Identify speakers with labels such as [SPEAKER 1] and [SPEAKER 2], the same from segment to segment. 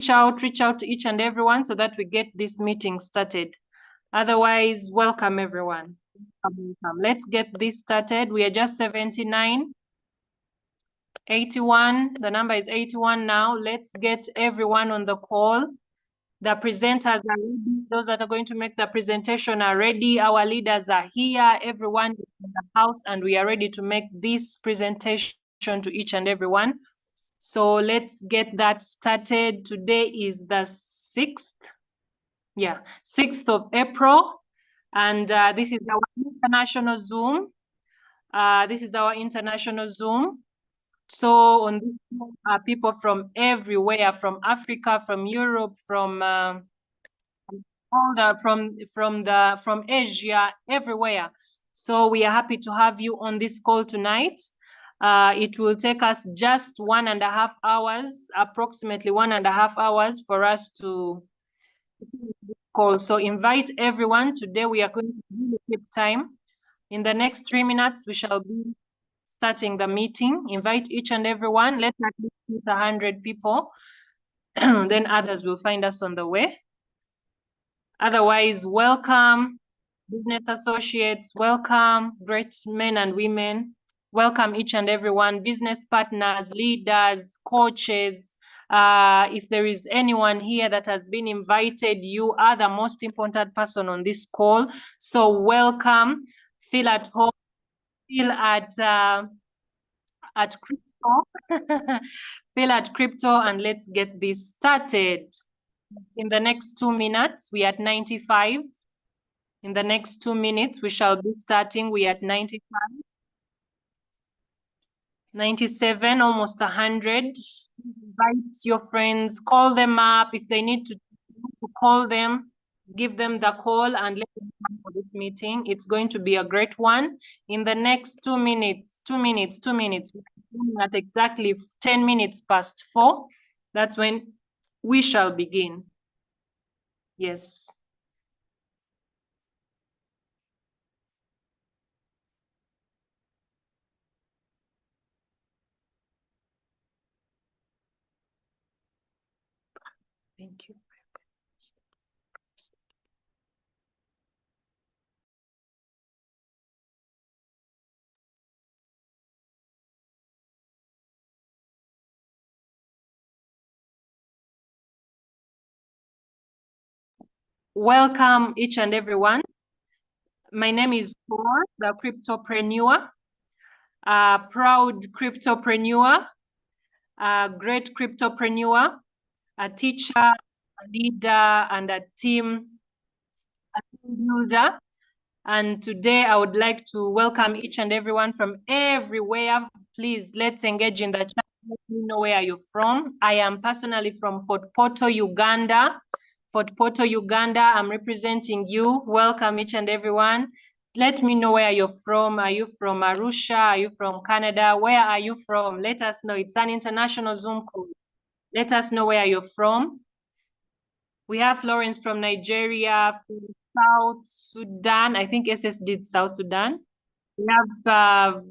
[SPEAKER 1] reach out to each and everyone so that we get this meeting started. Otherwise, welcome everyone. Let's get this started. We are just 79, 81. The number is 81 now. Let's get everyone on the call. The presenters are ready. Those that are going to make the presentation are ready. Our leaders are here. Everyone is in the house, and we are ready to make this presentation to each and everyone. So let's get that started. Today is the 6th. Yeah, 6th of April. And this is our international Zoom. This is our international Zoom. So on this Zoom are people from everywhere, from Africa, from Europe, from from Asia, everywhere. So we are happy to have you on this call tonight. It will take us just 1.5 hours, approximately 1.5 hours for us to call. So invite everyone. Today we are going to really keep time. In the next 3 minutes, we shall be starting the meeting. Invite each and everyone. Let's at least meet 100 people. Then others will find us on the way. Otherwise, welcome business associates, welcome great men and women, welcome each and everyone, business partners, leaders, coaches. If there is anyone here that has been invited, you are the most important person on this call. So welcome, feel at home, feel at crypto, feel at crypto, and let's get this started. In the next 2 minutes, we are at 95. In the next 2 minutes, we shall be starting. We are at 95, 97, almost 100. Invite your friends, call them up. If they need to call them, give them the call and let them come for this meeting. It's going to be a great one. In the next 2 minutes, 2 minutes, 2 minutes, at exactly 10 minutes past 4, that's when we shall begin. Yes. Thank you. Welcome each and everyone. My name is Thor, the cryptopreneur, a proud cryptopreneur, a great cryptopreneur, a teacher, a leader, and a team builder. And today I would like to welcome each and everyone from everywhere. Please, let's engage in the chat. Let me know where you're from. I am personally from Fort Portal, Uganda. Fort Portal, Uganda. I'm representing you. Welcome each and everyone. Let me know where you're from. Are you from Arusha? Are you from Canada? Where are you from? Let us know. It's an international Zoom call. Let us know where you're from. We have Florence from Nigeria, from South Sudan. I think SS did South Sudan. We have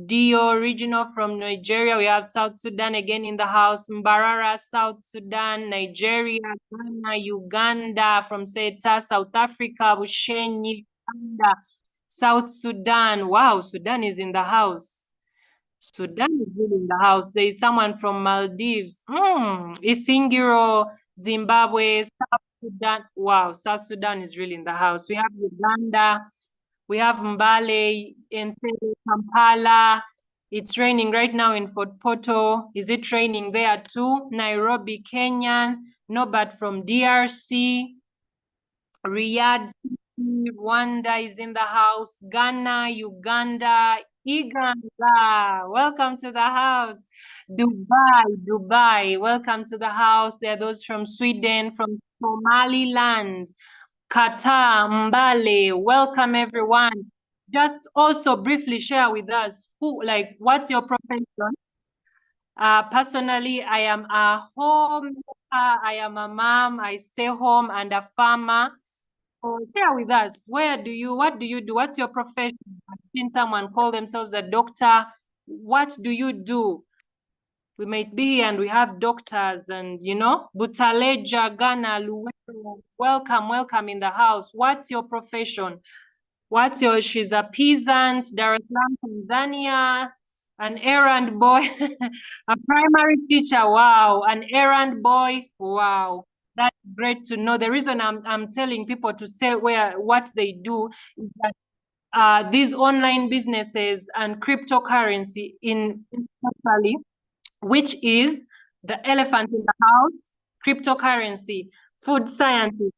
[SPEAKER 1] Dio Regional from Nigeria. We have South Sudan again in the house. Mbarara, South Sudan, Nigeria, Ghana, Uganda, from Seta, South Africa, Bushenyi, Uganda, South Sudan. Wow, Sudan is in the house. Sudan is really in the house. There is someone from Maldives. Isingiro, Zimbabwe, South Sudan. Wow, South Sudan is really in the house. We have Uganda. We have Mbale, Entebbe, Kampala. It's raining right now in Fort Portal. Is it raining there too? Nairobi, Kenya. Norbert from DRC. Riyadh, Rwanda is in the house. Ghana, Uganda, Uganda. Welcome to the house. Dubai. Welcome to the house. There are those from Sweden, from Somaliland. Qatar, Mbale, welcome everyone. Just also briefly share with us what's your profession? Personally, I am a homemaker, I am a mom, I stay home and a farmer. So share with us, what do you do? What's your profession? I've seen someone call themselves a doctor. What do you do? We might be here and we have doctors and, Butaleja, Ghana, Luwero, welcome in the house. What's your profession? She's a peasant, Dar es Salaam, Tanzania, an errand boy, a primary teacher, wow, an errand boy, wow. That's great to know. The reason I'm telling people to say what they do is that these online businesses and cryptocurrency in especially, which is the elephant in the house, cryptocurrency, food scientist,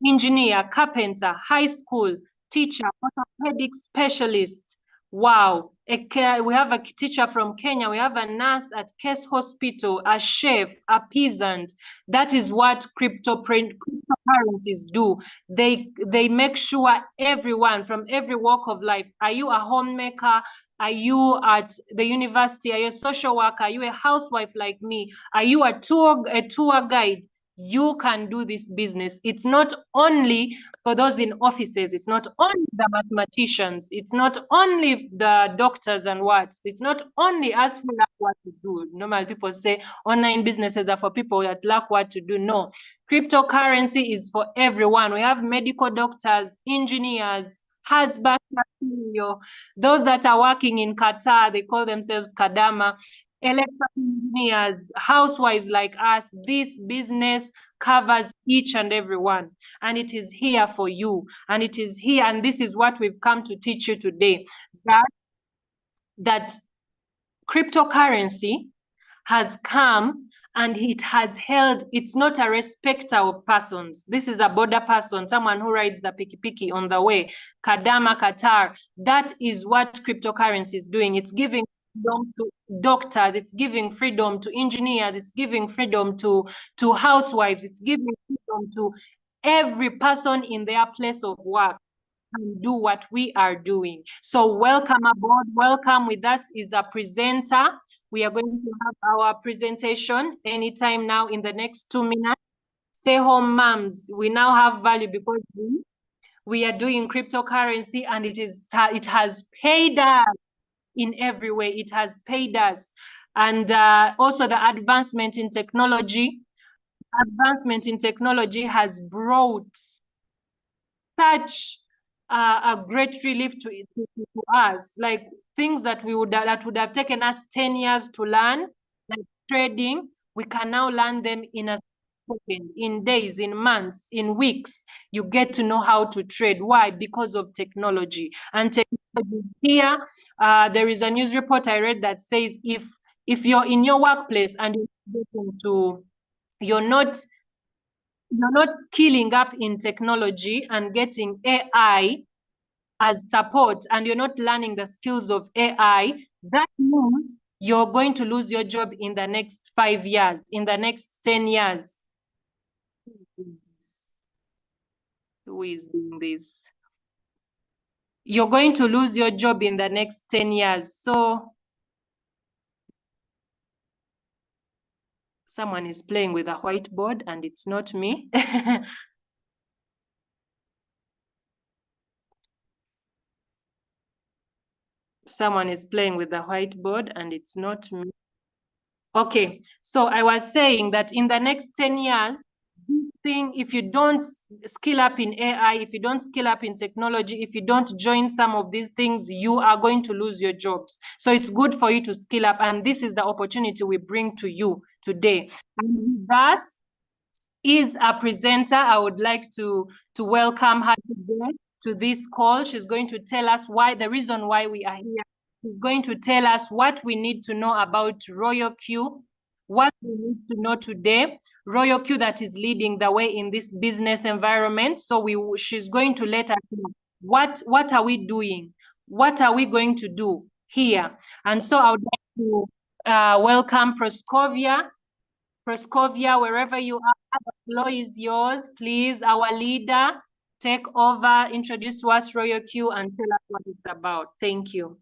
[SPEAKER 1] engineer, carpenter, high school, teacher, orthopedic specialist. Wow. We have a teacher from Kenya. We have a nurse at Case Hospital, a chef, a peasant. That is what cryptocurrencies do. They make sure everyone from every walk of life. Are you a homemaker? Are you at the university? Are you a social worker? Are you a housewife like me? Are you a tour guide? You can do this business. It's not only for those in offices. It's not only the mathematicians. It's not only the doctors and what. It's not only us who lack what to do. Normal people say online businesses are for people that lack what to do. No, cryptocurrency is for everyone. We have medical doctors, engineers, husbands, those that are working in Qatar, they call themselves Kadama, electrical engineers, housewives like us. This business covers each and every one, and it is here for you, and it is here, and this is what we've come to teach you today, that cryptocurrency has come and it has held, it's not a respecter of persons. This is a border person, someone who rides the piki on the way. Kadama, Qatar. That is what cryptocurrency is doing. It's giving freedom to doctors, it's giving freedom to engineers, it's giving freedom to housewives, it's giving freedom to every person in their place of work and do what we are doing. So welcome aboard. Welcome. With us is a presenter. We are going to have our presentation anytime now in the next 2 minutes. Stay home moms. We now have value because we are doing cryptocurrency and it has paid us in every way. It has paid us. And also the advancement in technology. Advancement in technology has brought such a great relief to us, like things that would have taken us 10 years to learn, like trading. We can now learn them in a second, in days, in months, in weeks. You get to know how to trade. Why? Because of technology. And technology here, there is a news report I read that says if you're in your workplace and you're not skilling up in technology and getting AI as support, and you're not learning the skills of AI, that means you're going to lose your job in the next 5 years, in the next 10 years. Who is doing this? You're going to lose your job in the next 10 years. So someone is playing with a whiteboard and it's not me. Someone is playing with the whiteboard and it's not me. Okay, so I was saying that in the next 10 years, this thing, if you don't skill up in AI, if you don't skill up in technology, if you don't join some of these things, you are going to lose your jobs. So it's good for you to skill up, and this is the opportunity we bring to you today. And thus is a presenter. I would like to welcome her today to this call. She's going to tell us the reason why we are here. She's going to tell us what we need to know about Royalq, what we need to know today. Royalq that is leading the way in this business environment. So she's going to let us know what are we doing? What are we going to do here? And so I would like to welcome Proskovia. Proskovia, wherever you are, the floor is yours. Please, our leader, take over, introduce to us Royalq and tell us what it's about. Thank you.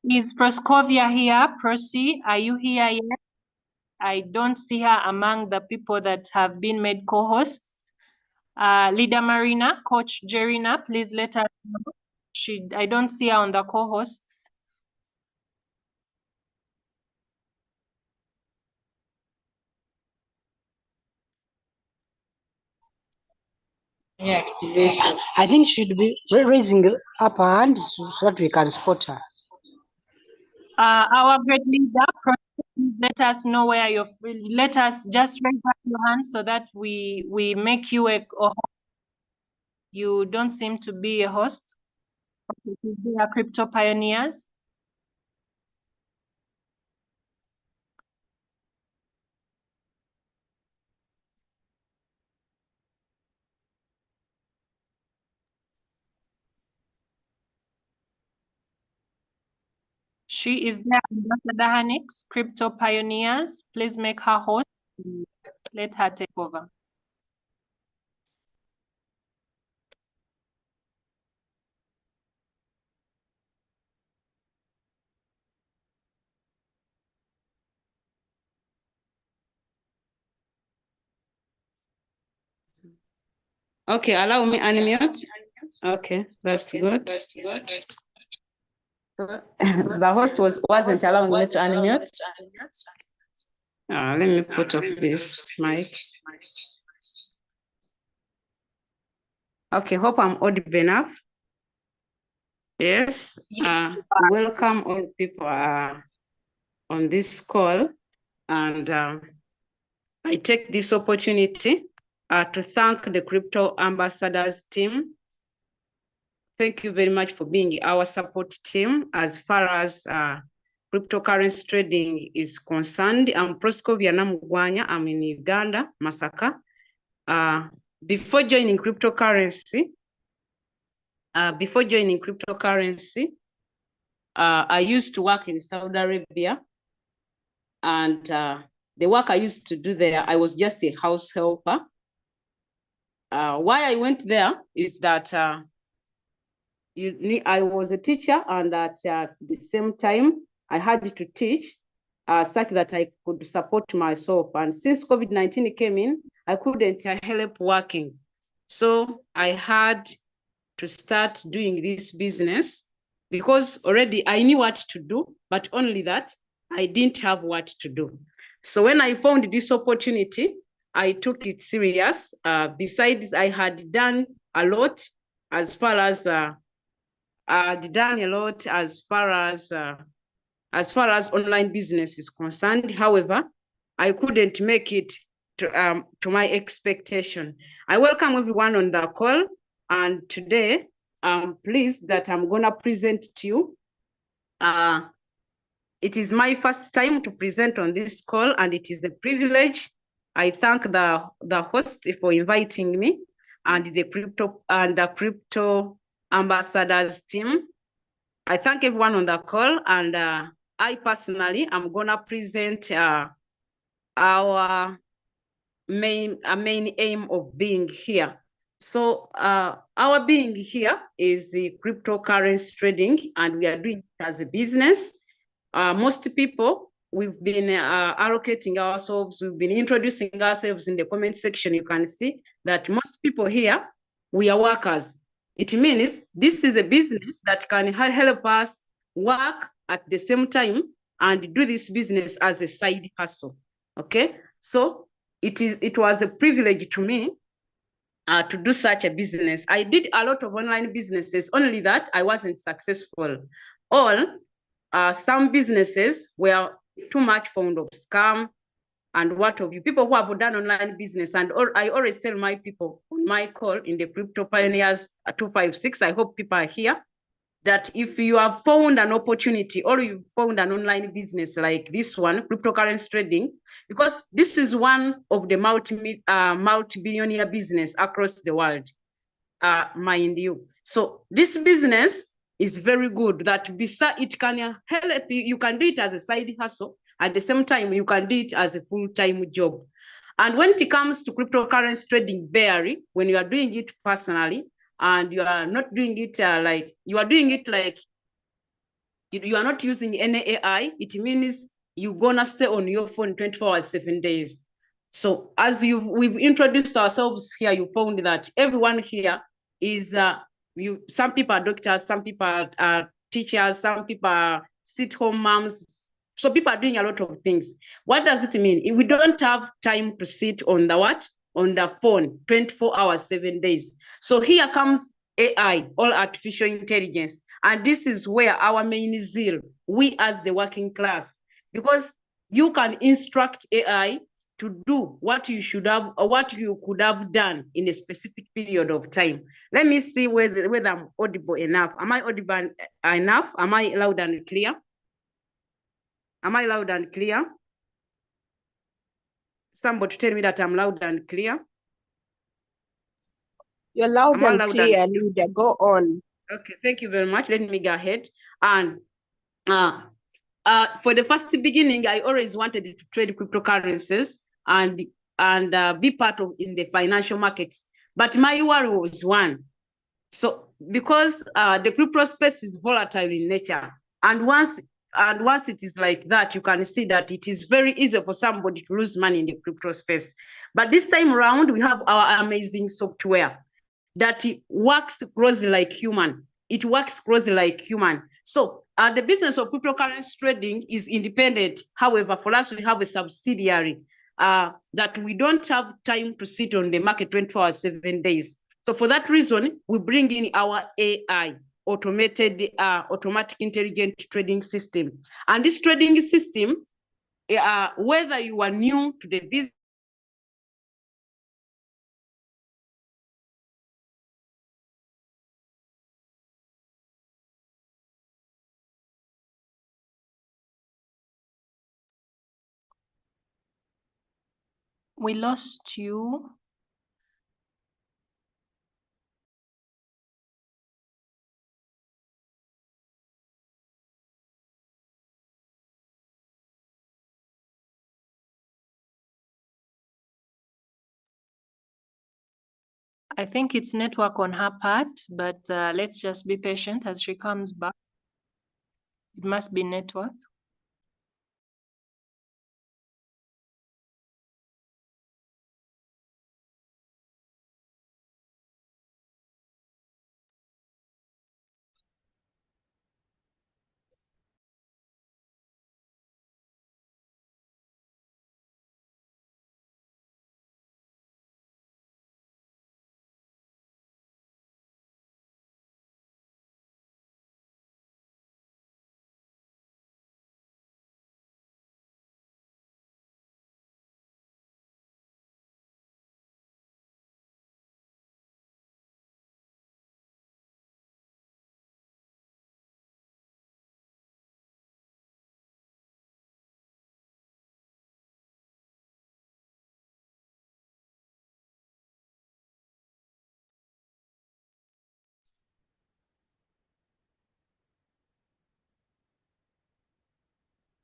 [SPEAKER 1] Is Proskovia here? Prosi, are you here yet? I don't see her among the people that have been made co-hosts. Leader Marina, Coach Jerina, please let her know. I don't see her on the co-hosts.
[SPEAKER 2] Yeah, activation. I think she should be raising up her hand so that we can spot her.
[SPEAKER 1] Our great leader, let us know where you're. Let us just raise up your hand so that we make you a host. You don't seem to be a host. Okay, they are crypto pioneers. She is there, Ambassador Hanix, crypto pioneers. Please make her host. Let her take over.
[SPEAKER 3] Okay, allow me unmute. Okay, that's good. The host wasn't allowing me to unmute. Let me put off this mic. Okay, hope I'm audible enough. Yes, welcome all people on this call. And I take this opportunity to thank the Crypto Ambassadors team. Thank you very much for being our support team as far as cryptocurrency trading is concerned. I'm Proscovia Namugwanya. I'm in Uganda, Masaka. Before joining cryptocurrency, I used to work in Saudi Arabia. And the work I used to do there, I was just a house helper. Why I went there is that I was a teacher, and at the same time, I had to teach such that I could support myself. And since COVID-19 came in, I couldn't help working. So I had to start doing this business because already I knew what to do, but only that I didn't have what to do. So when I found this opportunity, I took it serious. Besides, I had done a lot as far as online business is concerned. However, I couldn't make it to my expectation. I welcome everyone on the call, and today I'm pleased that I'm gonna present to you. It is my first time to present on this call, and it is a privilege. I thank the host for inviting me, and the crypto ambassadors team. I thank everyone on the call, and I personally am gonna present our main aim of being here. So our being here is the cryptocurrency trading, and we are doing it as a business. Most people, we've been allocating ourselves, we've been introducing ourselves in the comment section. You can see that most people here, we are workers. It means this is a business that can help us work at the same time and do this business as a side hustle. Okay, so it was a privilege to me to do such a business. I did a lot of online businesses, only that I wasn't successful. Some businesses were too much fond of scam and what have you. People who have done online business, and I always tell my people on my call in the Crypto Pioneers 256, I hope people are here, that if you have found an opportunity or you found an online business like this one, cryptocurrency trading, because this is one of the multi-billionaire business across the world, mind you. So this business is very good, that it can help you. You can do it as a side hustle. At the same time, you can do it as a full-time job. And when it comes to cryptocurrency trading, Barry, when you are doing it personally, and you are not doing it you are doing it like you are not using any AI, it means you're gonna stay on your phone 24 hours, 7 days. So as we've introduced ourselves here, you found that everyone here is some people are doctors, some people are teachers, some people are sit-home moms. So people are doing a lot of things. What does it mean? If we don't have time to sit on the what? On the phone 24 hours, 7 days. So here comes AI, all artificial intelligence. And this is where our main zeal, we as the working class, because you can instruct AI to do what you should have or what you could have done in a specific period of time. Let me see whether I'm audible enough. Am I audible enough? Am I loud and clear? Am I loud and clear? Somebody tell me that I'm loud and clear.
[SPEAKER 4] You're loud and clear, Leader. Go on.
[SPEAKER 3] Okay, thank you very much. Let me go ahead. And for the first beginning, I always wanted to trade cryptocurrencies and be part of in the financial markets. But my worry was one. So because the crypto space is volatile in nature, and once it is like that, you can see that it is very easy for somebody to lose money in the crypto space. But this time around, we have our amazing software that works closely like human. It works closely like human. So the business of cryptocurrency trading is independent. However, for us, we have a subsidiary that we don't have time to sit on the market 24 hours, 7 days. So for that reason, we bring in our AI, automatic intelligent trading system. And this trading system, whether you are new to the business,
[SPEAKER 1] We lost you. I think it's network on her part, but let's just be patient as she comes back. It must be network.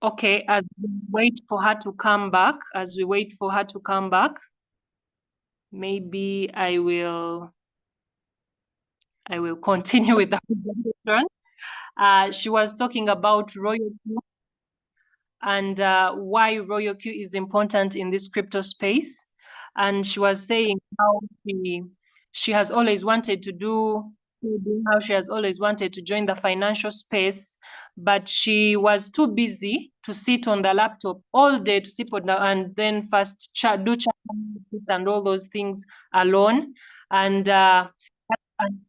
[SPEAKER 1] Okay, as we wait for her to come back, maybe I will continue with the presentation. She was talking about Royalq and why Royalq is important in this crypto space. And she was saying how she has always wanted to do, how she has always wanted to join the financial space, but she was too busy to sit on the laptop all day to sit on the, and then first do chat and all those things alone. And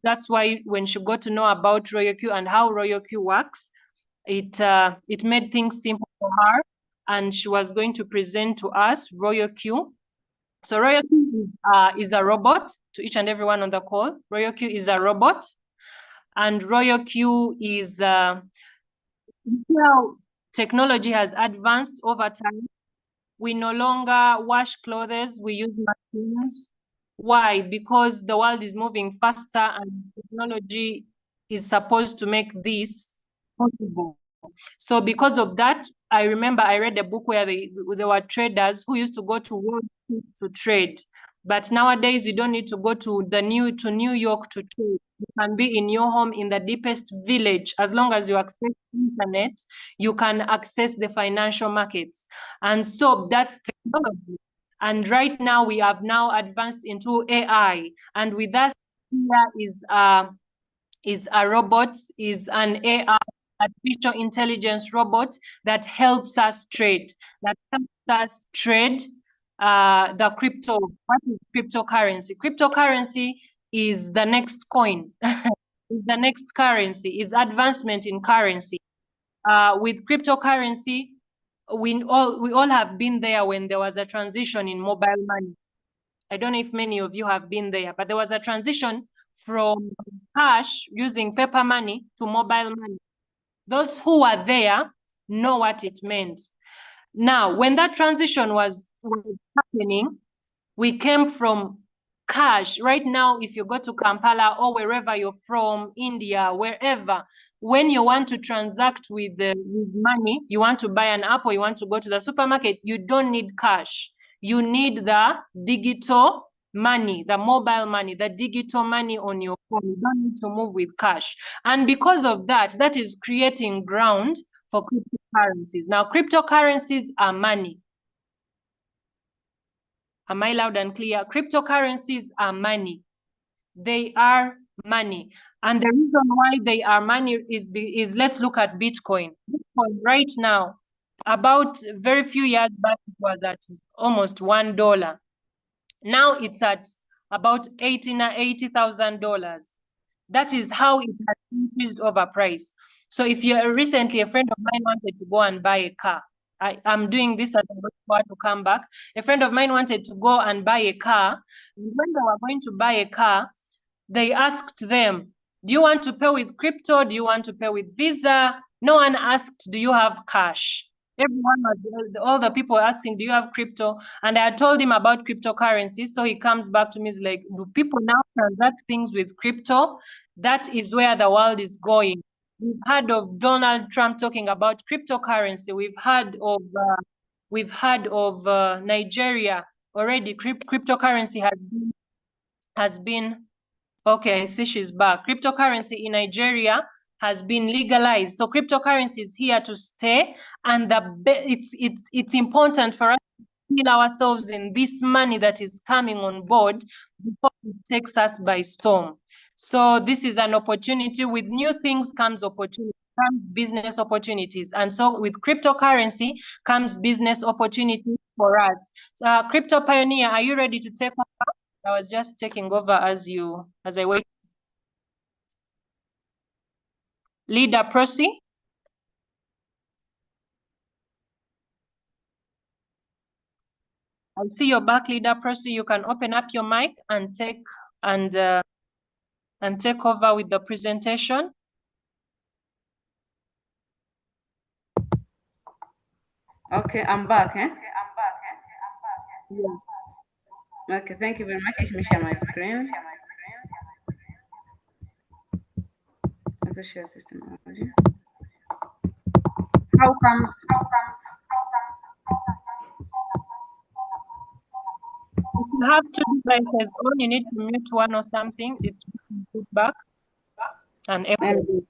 [SPEAKER 1] that's why when she got to know about Royalq and how Royalq works, it made things simple for her, and she was going to present to us Royalq. So Royalq is a robot. To each and everyone on the call, Royalq is a robot, and Royalq is how technology has advanced over time. We no longer wash clothes, we use machines. Why? Because the world is moving faster and technology is supposed to make this possible. So because of that, I remember I read a book where there were traders who used to go to Wall Street to trade. But nowadays, you don't need to go to New York to trade. You can be in your home in the deepest village. As long as you access internet, you can access the financial markets. And so that's technology. And right now, we have now advanced into AI. And with us here is a robot, is an AI, artificial intelligence robot that helps us trade, the crypto. What is cryptocurrency? Cryptocurrency is the next coin, is the next currency, is advancement in currency. With cryptocurrency, we all have been there when there was a transition in mobile money. I don't know if many of you have been there, but there was a transition from cash using paper money to mobile money. Those who were there know what it meant. Now, when that transition was happening, we came from cash. Right now, if you go to Kampala or wherever you're from, India, wherever, when you want to transact with money, you want to buy an apple, you want to go to the supermarket, you don't need cash. You need the digital money, the mobile money, the digital money on your phone. You don't need to move with cash. And because of that, that is creating ground for cryptocurrencies. Now, cryptocurrencies are money. Am I loud and clear? Cryptocurrencies are money. They are money. And the reason why they are money is let's look at Bitcoin. Bitcoin right now, about very few years back, it was at almost $1. Now it's at about $80,000. That is how it has increased over price. So if you're recently, a friend of mine wanted to go and buy a car. I'm doing this as I'm about to come back. A friend of mine wanted to go and buy a car. When they were going to buy a car, they asked them, do you want to pay with crypto? Do you want to pay with Visa? No one asked, do you have cash? Everyone was, all the people asking, do you have crypto? And I told him about cryptocurrency. So he comes back to me, he's like, do people now transact things with crypto? That is where the world is going. We've heard of Donald Trump talking about cryptocurrency. We've heard of Nigeria already. Cryptocurrency has been okay. I see she's back. Cryptocurrency in Nigeria has been legalized. So cryptocurrency is here to stay, and it's important for us to feel ourselves in this money that is coming on board before it takes us by storm. So this is an opportunity. With new things comes opportunity, comes business opportunities. And so with cryptocurrency comes business opportunities for us. Crypto Pioneer, are you ready to take over? I was just taking over as I wait. Leader Prosi. I see your back, Leader Prosi. You can open up your mic and take over with the presentation.
[SPEAKER 3] Okay, I'm back.
[SPEAKER 1] Yeah.
[SPEAKER 3] Okay, thank you very much. Let me share my screen. Let's share system. How comes?
[SPEAKER 1] If you have two devices on, you need to mute one or something. It's feedback and echoes.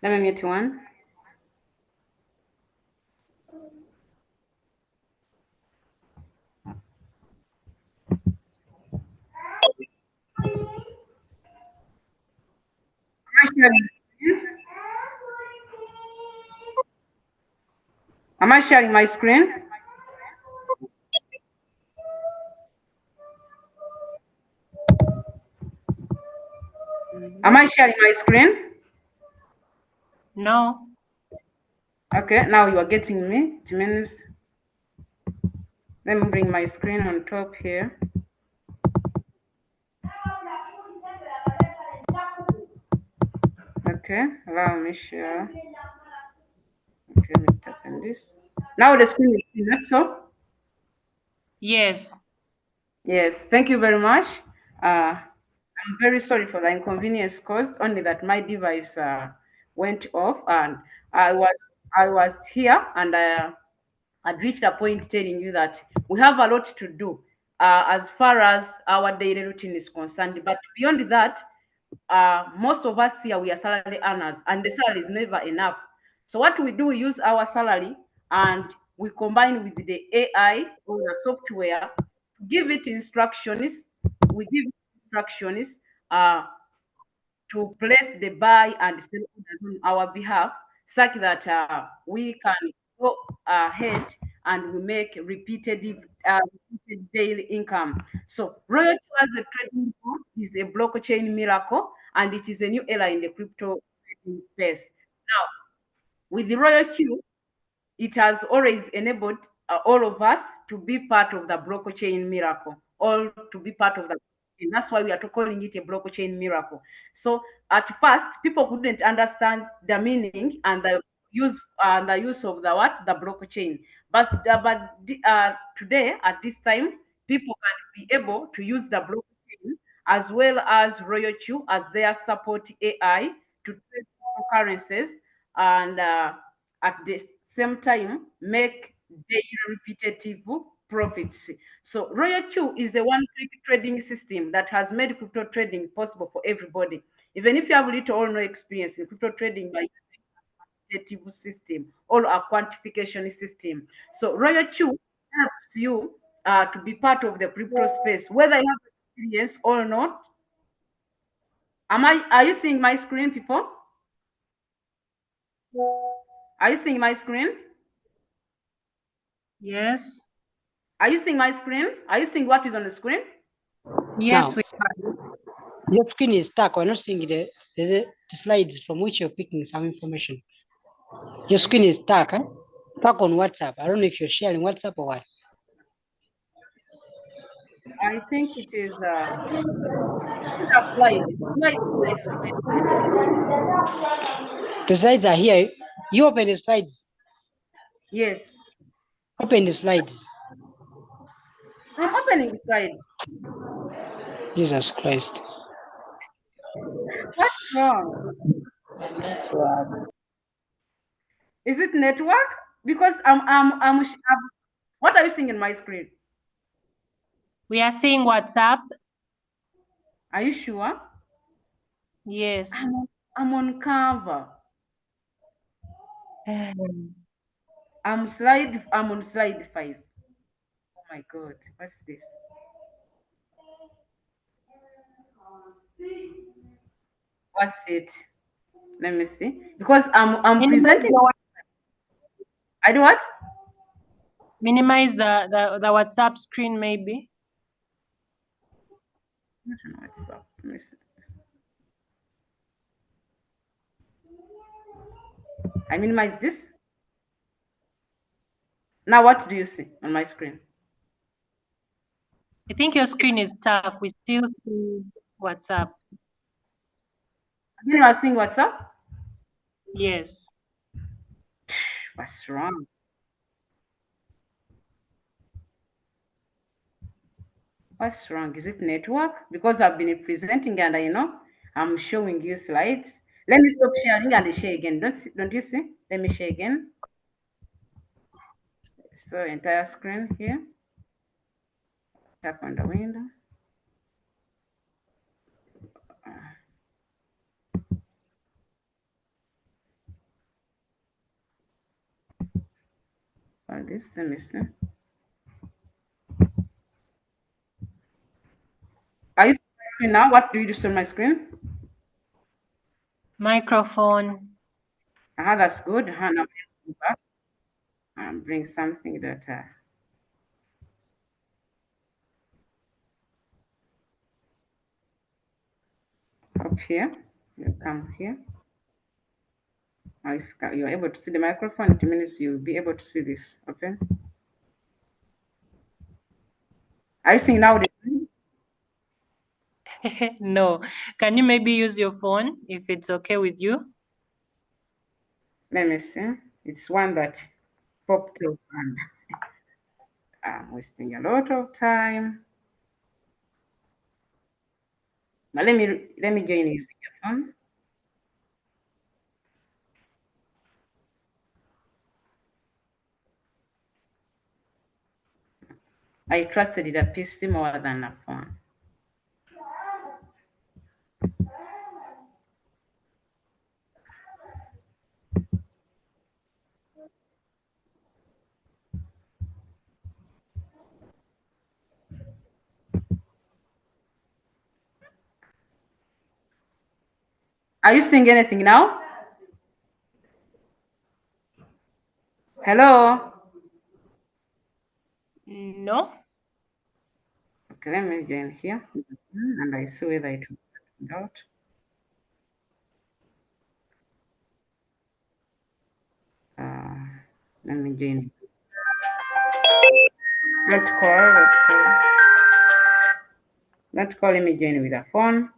[SPEAKER 3] Let me mute one. Am I sharing my screen? Am I sharing my screen?
[SPEAKER 1] No.
[SPEAKER 3] Okay, now you are getting me. It means, let me bring my screen on top here. Okay, allow me share. Okay, let me tap on this. Now the screen is seen, that's so?
[SPEAKER 1] Yes.
[SPEAKER 3] Yes, thank you very much. I'm very sorry for the inconvenience caused, only that my device went off, and I was here, and had reached a point telling you that we have a lot to do as far as our daily routine is concerned. But beyond that, most of us here, we are salary earners, and the salary is never enough. So what we do, we use our salary and we combine with the AI or the software, give it instructions. We give it instructions to place the buy and sell orders on our behalf, such that we can go ahead and we make repeated daily income. So Royalq as a trading group is a blockchain miracle, and it is a new era in the crypto trading space. Now, with the Royalq, it has always enabled all of us to be part of the blockchain miracle, all to be part of the. And that's why we are calling it a blockchain miracle. So at first, people couldn't understand the meaning and the use of the blockchain. But today, at this time, people can be able to use the blockchain as well as Royalq as their support AI to trade currencies and at the same time make daily repetitive profits. So Royalq is a one-click trading system that has made crypto trading possible for everybody. Even if you have little or no experience in crypto trading by using a quantitative system or a quantification system. So Royalq helps you to be part of the crypto space, whether you have experience or not. Are you seeing my screen, people? Are you seeing my screen?
[SPEAKER 1] Yes.
[SPEAKER 3] Are you seeing my screen? Are you seeing what is on the screen?
[SPEAKER 1] Yes,
[SPEAKER 2] Now,
[SPEAKER 1] we are.
[SPEAKER 2] your screen is stuck. We're not seeing the slides from which you're picking some information. Your screen is stuck, huh? Stuck on WhatsApp. I don't know if you're sharing WhatsApp or what.
[SPEAKER 3] I think it is a slide. Nice slides on my screen.
[SPEAKER 2] The slides are here. You open the slides.
[SPEAKER 3] Yes.
[SPEAKER 2] Open the slides.
[SPEAKER 3] I'm opening the slides.
[SPEAKER 2] Jesus Christ.
[SPEAKER 3] What's wrong? Is it network? Because what are you seeing in my screen?
[SPEAKER 1] We are seeing WhatsApp.
[SPEAKER 3] Are you sure?
[SPEAKER 1] Yes.
[SPEAKER 3] I'm on cover.
[SPEAKER 1] Um,
[SPEAKER 3] I'm on slide 5. Oh my God, what's this? What's it? Let me see. Because I'm
[SPEAKER 1] minimize
[SPEAKER 3] presenting.
[SPEAKER 1] the,
[SPEAKER 3] I do what?
[SPEAKER 1] minimize the WhatsApp screen, maybe.
[SPEAKER 3] I don't know what's up. Let me see. I minimize this. Now, what do you see on my screen?
[SPEAKER 1] I think your screen is stuck. We still see WhatsApp.
[SPEAKER 3] You are seeing WhatsApp?
[SPEAKER 1] Yes.
[SPEAKER 3] What's wrong? What's wrong? Is it network? Because I've been presenting and I'm showing you slides. Let me stop sharing and share again. Don't you see? Let me share again. So entire screen here. Tap on the window. This, let me see. Are you seeing my screen now? What do you do on my screen?
[SPEAKER 1] Microphone.
[SPEAKER 3] That's good. Now go back and bring something that up here. You come here. Now if you're able to see the microphone, it means you'll be able to see this. Okay. Are you seeing now the screen?
[SPEAKER 1] No. Can you maybe use your phone if it's okay with you?
[SPEAKER 3] Let me see. It's one that popped up and I'm wasting a lot of time. But let me join using your phone. I trusted a PC more than a phone. Are you seeing anything now? Hello?
[SPEAKER 1] No.
[SPEAKER 3] Okay, let me join here. And I see whether it will out. Let me join. Let's call. Let's call him again with a phone.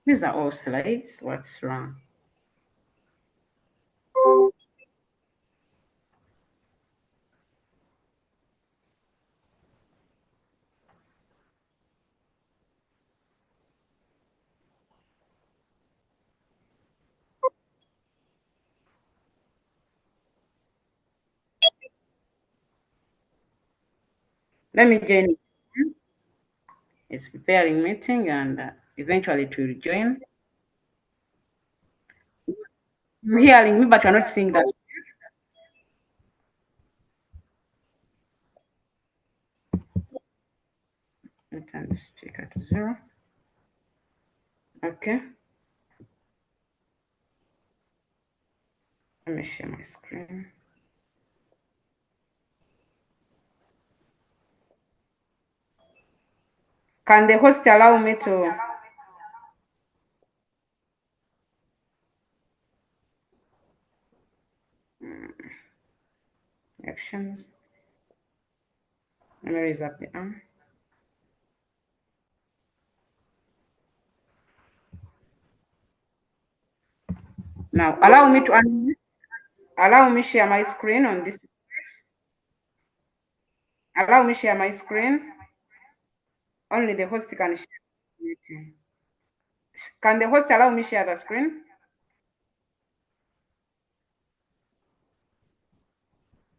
[SPEAKER 3] These are all slides. What's wrong? Let me join. It's preparing meeting and eventually it will join. You're hearing me, but you're not seeing that. Let's turn the speaker to 0. Okay. Let me share my screen. Can the host allow me to? Actions. Let me raise up the arm. Now allow me to unmute. Allow me share my screen on this. Allow me share my screen. Only the host can share the meeting. Can the host allow me share the screen?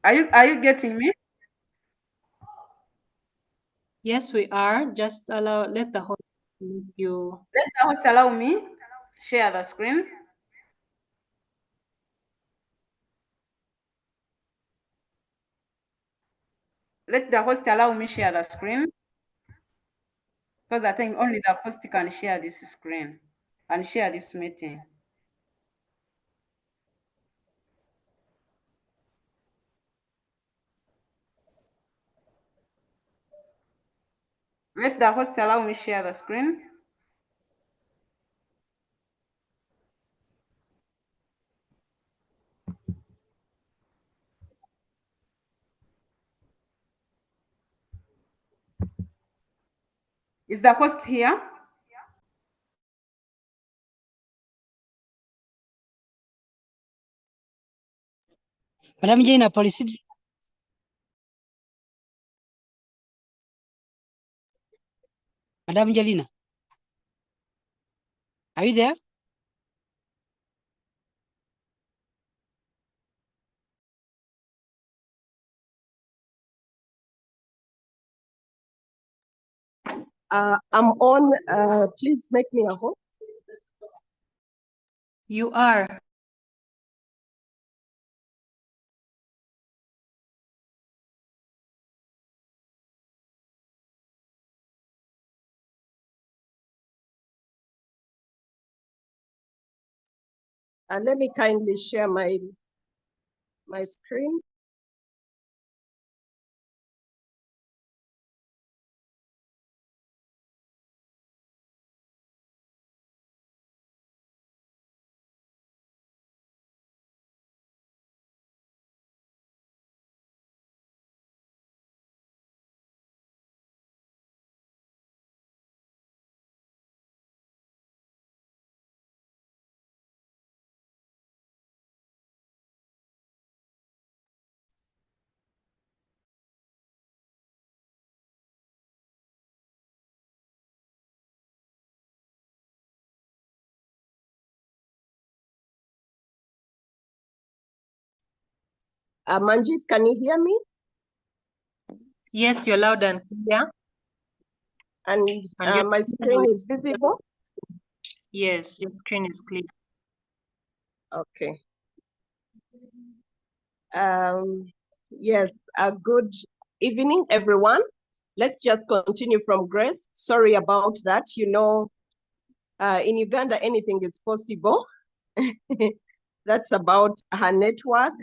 [SPEAKER 3] Are you getting me?
[SPEAKER 1] Yes, we are. Just let the host make you.
[SPEAKER 3] Let the host allow me share the screen. Let the host allow me share the screen. So that only the host can share this screen and share this meeting. Let the host allow me share the screen. Is the host here?
[SPEAKER 2] Madam Jane, policy. Madam Jelina, are you there?
[SPEAKER 4] I'm on. Please make me a host.
[SPEAKER 1] You are.
[SPEAKER 4] Let me kindly share my screen. Manjit, can you hear me?
[SPEAKER 1] Yes, you're loud and clear.
[SPEAKER 4] And
[SPEAKER 1] your
[SPEAKER 4] my screen is visible?
[SPEAKER 1] Yes, your screen is clear.
[SPEAKER 4] Okay. Yes, good evening, everyone. Let's just continue from Grace. Sorry about that. You know, in Uganda, anything is possible. That's about her network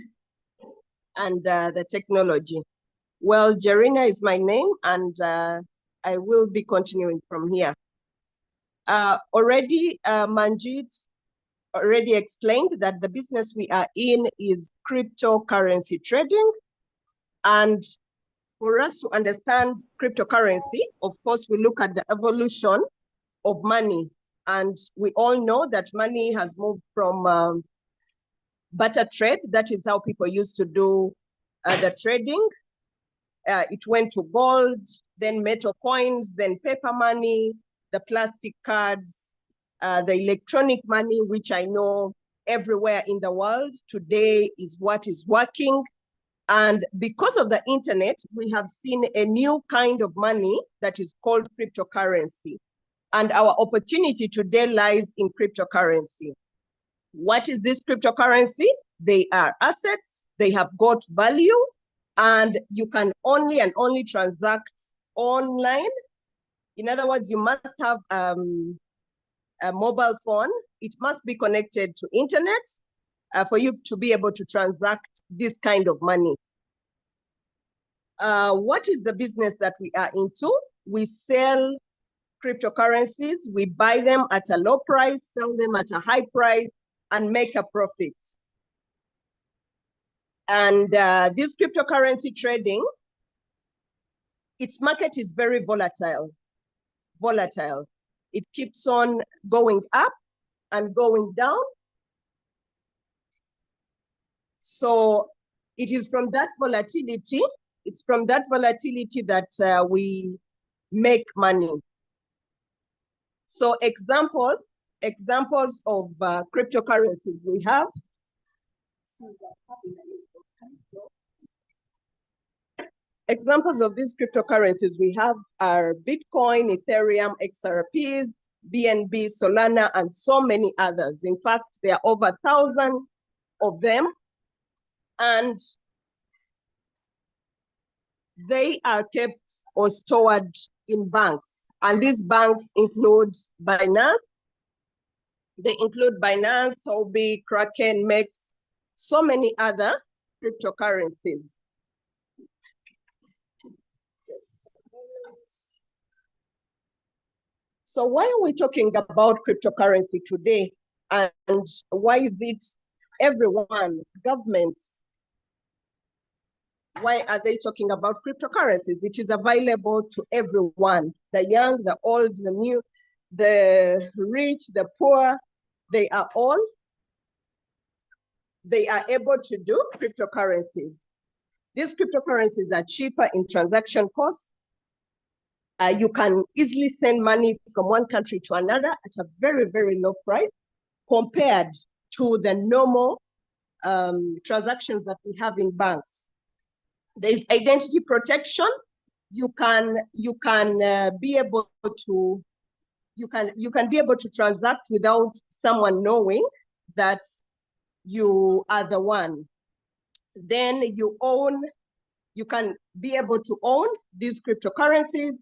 [SPEAKER 4] and the technology. Well, Jerina is my name, and I will be continuing from here. Manjit already explained that the business we are in is cryptocurrency trading. And for us to understand cryptocurrency, of course, we look at the evolution of money. And we all know that money has moved from barter trade. That is how people used to do the trading. It went to gold, then metal coins, then paper money, the plastic cards, the electronic money, which I know everywhere in the world today is what is working. And because of the internet, we have seen a new kind of money that is called cryptocurrency. And our opportunity today lies in cryptocurrency. What is this cryptocurrency? They are assets, they have got value, and you can only transact online. In other words, you must have a mobile phone. It must be connected to internet for you to be able to transact this kind of money. What is the business that we are into? We sell cryptocurrencies. We buy them at a low price, sell them at a high price, and make a profit. And this cryptocurrency trading, its market is very volatile. It keeps on going up and going down. So it is from that volatility, that we make money. So examples of cryptocurrencies we have. Examples of these cryptocurrencies we have are Bitcoin, Ethereum, XRPs, BNB, Solana, and so many others. In fact, there are over 1,000 of them, and they are kept or stored in banks. And these banks include Binance. They include Binance, Huobi, Kraken, MEX, so many other cryptocurrencies. So why are we talking about cryptocurrency today? And why is it everyone, governments, why are they talking about cryptocurrencies? It is available to everyone, the young, the old, the new, the rich, the poor, they are able to do cryptocurrencies. These cryptocurrencies are cheaper in transaction costs. You can easily send money from one country to another at a very, very low price compared to the normal transactions that we have in banks. There is identity protection. You can be able to transact without someone knowing that you are the one. Then you can be able to own these cryptocurrencies.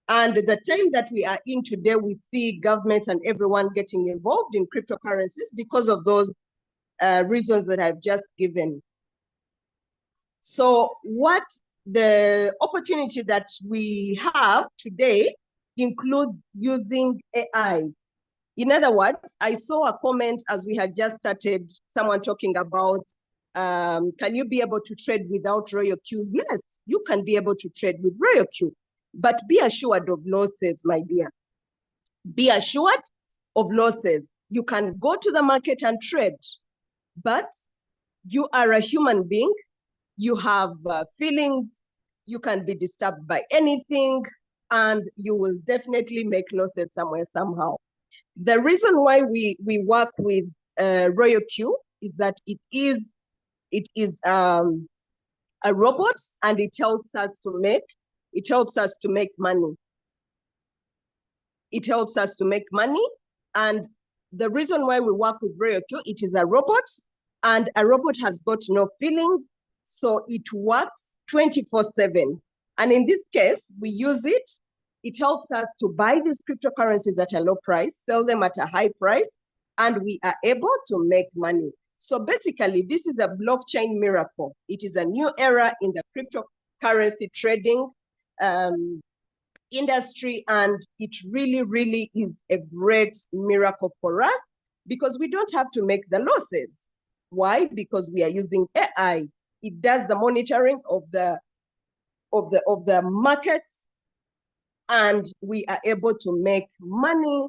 [SPEAKER 4] And the time that we are in today, we see governments and everyone getting involved in cryptocurrencies because of those reasons that I've just given. So what the opportunity that we have today includes using AI. In other words, I saw a comment as we had just started, someone talking about, can you be able to trade without Royalq? Yes, you can be able to trade with Royalq, but be assured of losses, my dear. Be assured of losses. You can go to the market and trade, but you are a human being. You have feelings. You can be disturbed by anything, and you will definitely make losses somewhere, somehow. The reason why we work with Royalq is that it is a robot, and it helps us to make money. It helps us to make money. And the reason why we work with Royalq, it is a robot, and a robot has got no feeling, so it works 24/7. And in this case, we use it. It helps us to buy these cryptocurrencies at a low price, sell them at a high price, and we are able to make money. So basically, this is a blockchain miracle. It is a new era in the cryptocurrency trading industry, and it really, really is a great miracle for us because we don't have to make the losses. Why? Because we are using AI. It does the monitoring of the markets, and we are able to make money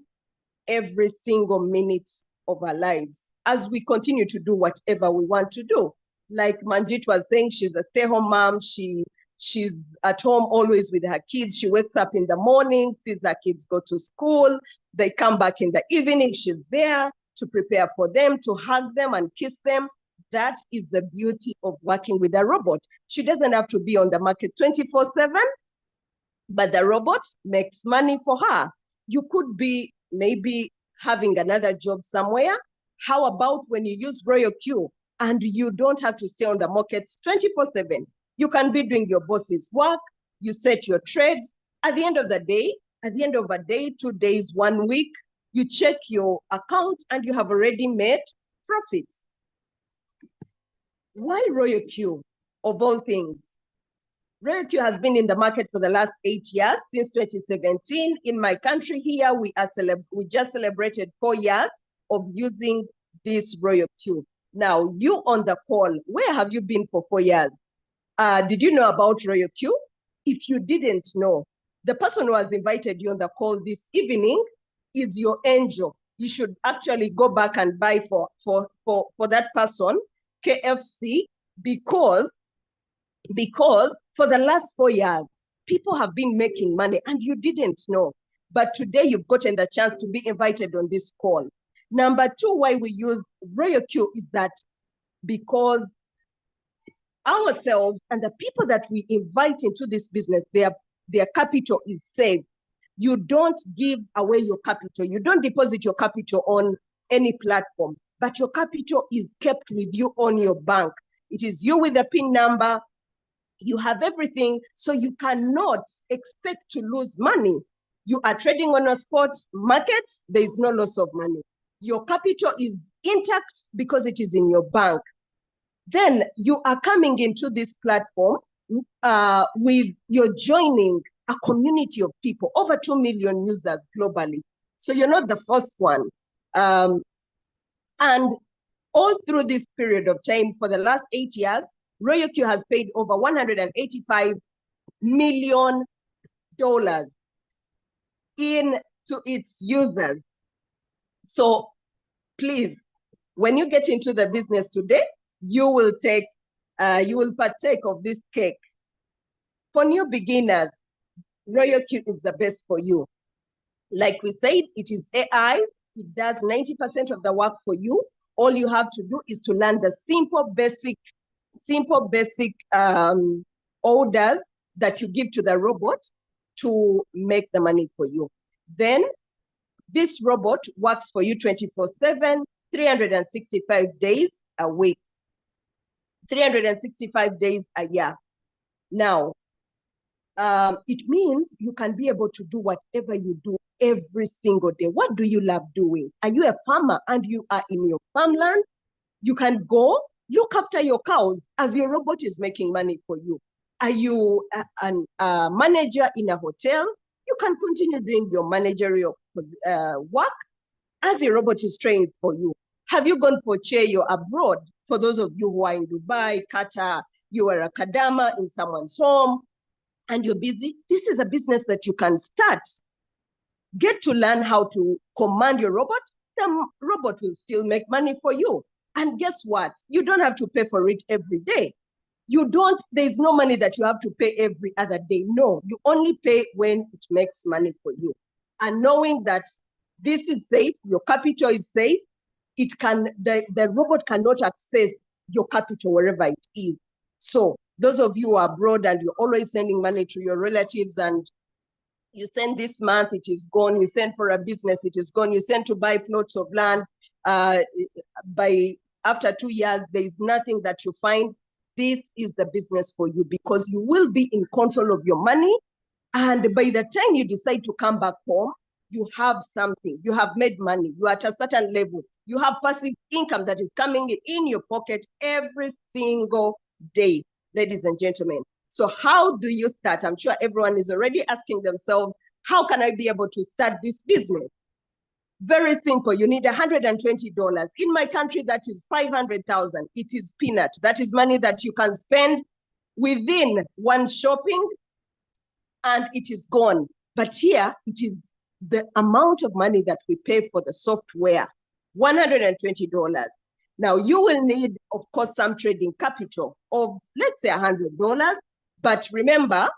[SPEAKER 4] every single minute of our lives as we continue to do whatever we want to do. Like Manjit was saying, she's a stay-home mom. She's at home always with her kids. She wakes up in the morning, sees her kids go to school. They come back in the evening. She's there to prepare for them, to hug them and kiss them. That is the beauty of working with a robot. She doesn't have to be on the market 24/7, but the robot makes money for her. You could be maybe having another job somewhere. How about when you use Royalq and you don't have to stay on the market 24/7? You can be doing your boss's work. You set your trades. At the end of a day, 2 days, 1 week, you check your account and you have already made profits. Why Royalq, of all things? Royalq has been in the market for the last 8 years, since 2017. In my country here, we just celebrated 4 years of using this Royalq. Now, you on the call, where have you been for 4 years? Did you know about Royalq? If you didn't know, the person who has invited you on the call this evening is your angel. You should actually go back and buy for that person KFC, because for the last 4 years, people have been making money and you didn't know. But today you've gotten the chance to be invited on this call. Number two, why we use Royalq is that because ourselves and the people that we invite into this business, their capital is safe. You don't give away your capital. You don't deposit your capital on any platform, but your capital is kept with you on your bank. It is you with the PIN number. You have everything, so you cannot expect to lose money. You are trading on a spot market, there is no loss of money. Your capital is intact because it is in your bank. Then you are coming into this platform you're joining a community of people, over 2 million users globally. So you're not the first one. And all through this period of time, for the last 8 years, Royalq has paid over $185 million into its users. So please, when you get into the business today, you will partake of this cake. For new beginners, Royalq is the best for you. Like we said, it is AI. It does 90% of the work for you. All you have to do is to learn the simple basic orders that you give to the robot to make the money for you. Then this robot works for you 24/7, 365 days a week, 365 days a year. Now, it means you can be able to do whatever you do every single day. What do you love doing? Are you a farmer and you are in your farmland? You can go look after your cows as your robot is making money for you. Are you a manager in a hotel? You can continue doing your managerial work as your robot is trained for you. Have you gone for chair abroad? For those of you who are in Dubai, Qatar, you are a kadama in someone's home and you're busy, this is a business that you can start. Get to learn how to command your robot. The robot will still make money for you. And guess what? You don't have to pay for it every day. There's no money that you have to pay every other day. No, you only pay when it makes money for you. And knowing that this is safe, your capital is safe, the robot cannot access your capital wherever it is. So Those of you who are abroad and you're always sending money to your relatives, and you send this month, it is gone. You send for a business, it is gone. You send to buy plots of land. After 2 years, there is nothing that you find. This is the business for you, because you will be in control of your money. And by the time you decide to come back home, you have something. You have made money. You are at a certain level. You have passive income that is coming in your pocket every single day, ladies and gentlemen. So how do you start? I'm sure everyone is already asking themselves, how can I be able to start this business? Very simple. You need $120. In my country, that is 500,000. It is peanut. That is money that you can spend within one shopping and it is gone. But here, it is the amount of money that we pay for the software, $120. Now, you will need, of course, some trading capital of, let's say, $100. But remember,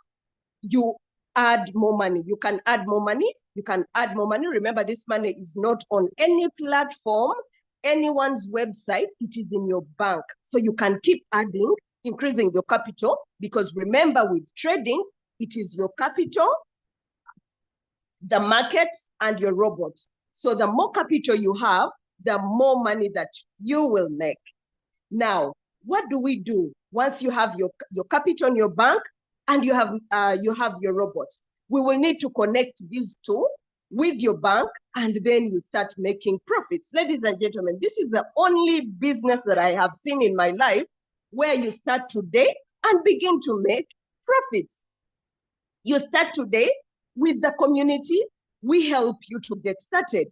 [SPEAKER 4] you add more money. You can add more money. You can add more money. Remember, this money is not on any platform, anyone's website. It is in your bank. So you can keep adding, increasing your capital, because remember, with trading, it is your capital, the market, and your robots. So the more capital you have, the more money that you will make. Now, what do we do once you have your capital in your bank and you have your robots? We will need to connect these two with your bank, and then you start making profits. Ladies and gentlemen, this is the only business that I have seen in my life where you start today and begin to make profits. You start today with the community. We help you to get started.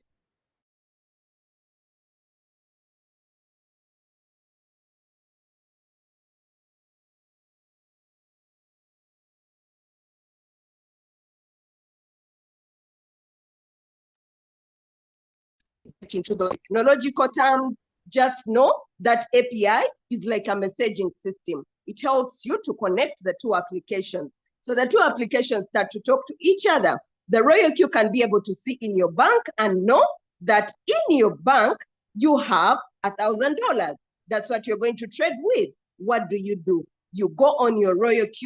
[SPEAKER 4] Into the technological terms, just know that API is like a messaging system. It helps you to connect the two applications. So the two applications start to talk to each other. The Royalq can be able to see in your bank and know that in your bank, you have $1,000. That's what you're going to trade with. What do? You go on your Royalq,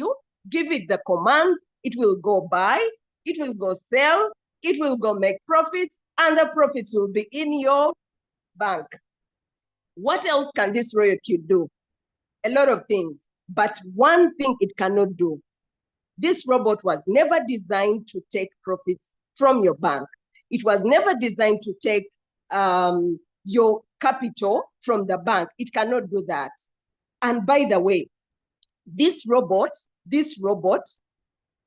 [SPEAKER 4] give it the command, it will go buy, it will go sell, it will go make profits, and the profits will be in your bank. What else can this Royalq do? A lot of things, but one thing it cannot do. This robot was never designed to take profits from your bank. It was never designed to take your capital from the bank. It cannot do that. And by the way, this robot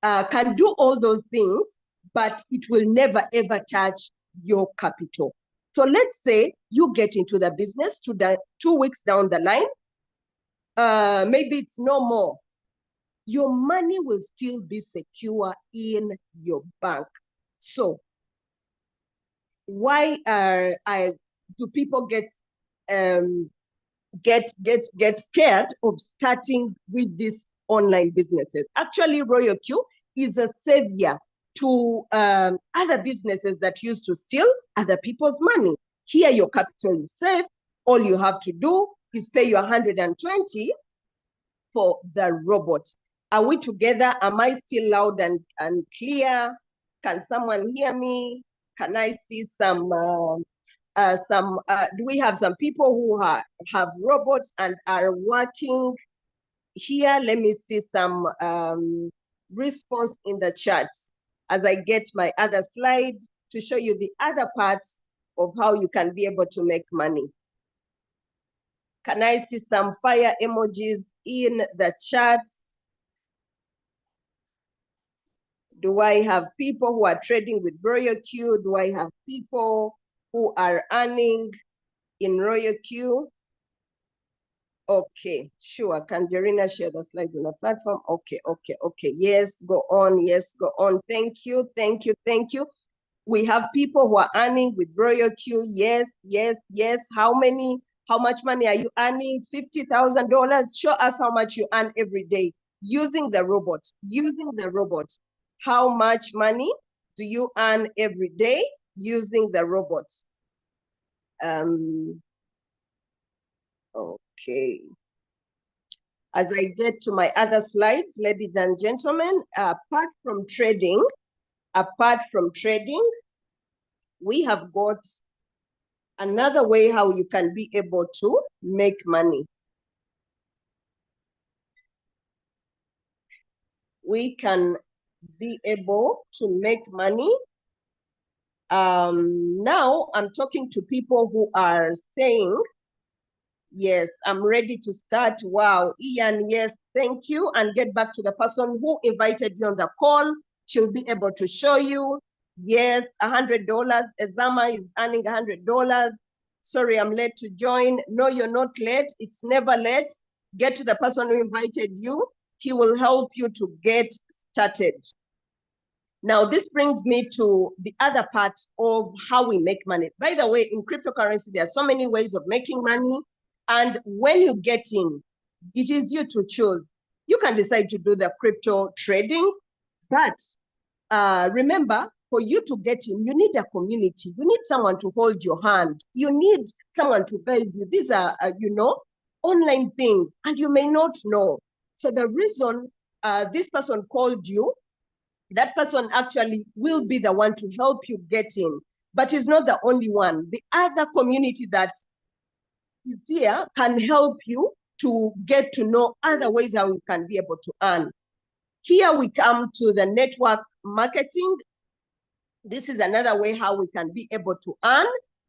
[SPEAKER 4] can do all those things, but it will never ever touch your capital. So let's say you get into the business 2 weeks down the line, maybe it's no more. Your money will still be secure in your bank. So why do people get scared of starting with these online businesses? Actually, Royalq is a savior to other businesses that used to steal other people's money. Here, your capital is safe. All you have to do is pay your 120 for the robot. Are we together? Am I still loud and clear? Can someone hear me? Can I see some, do we have some people who have robots and are working here? Let me see some response in the chat as I get my other slide to show you the other parts of how you can be able to make money. Can I see some fire emojis in the chat? Do I have people who are trading with Royalq? Do I have people who are earning in Royalq? Okay, sure. Can Jarina share the slides on the platform? Okay. Yes, go on. Yes, go on. Thank you. We have people who are earning with Royalq. Yes. How much money are you earning? $50,000. Show us how much you earn every day using the robot. How much money do you earn every day using the robots? Okay. as I get to my other slides, ladies and gentlemen, apart from trading, we have got another way how you can be able to make money. We can be able to make money. Now I'm talking to people who are saying, yes, I'm ready to start. Wow, Ian, yes, thank you. And get back to the person who invited you on the call. She'll be able to show you. Yes, $100. Ezama is earning $100. Sorry, I'm late to join. No, you're not late. It's never late. Get to the person who invited you. He will help you to get started. Now, this brings me to the other part of how we make money. By the way, in cryptocurrency, there are so many ways of making money. And when you get in, it is you to choose. You can decide to do the crypto trading, but remember, for you to get in, you need a community. You need someone to hold your hand. You need someone to guide you. These are, online things, and you may not know. So the reason this person called you, that person actually will be the one to help you get in, but is not the only one. The other community that is here can help you to get to know other ways how you can be able to earn. Here we come to the network marketing. This is another way how we can be able to earn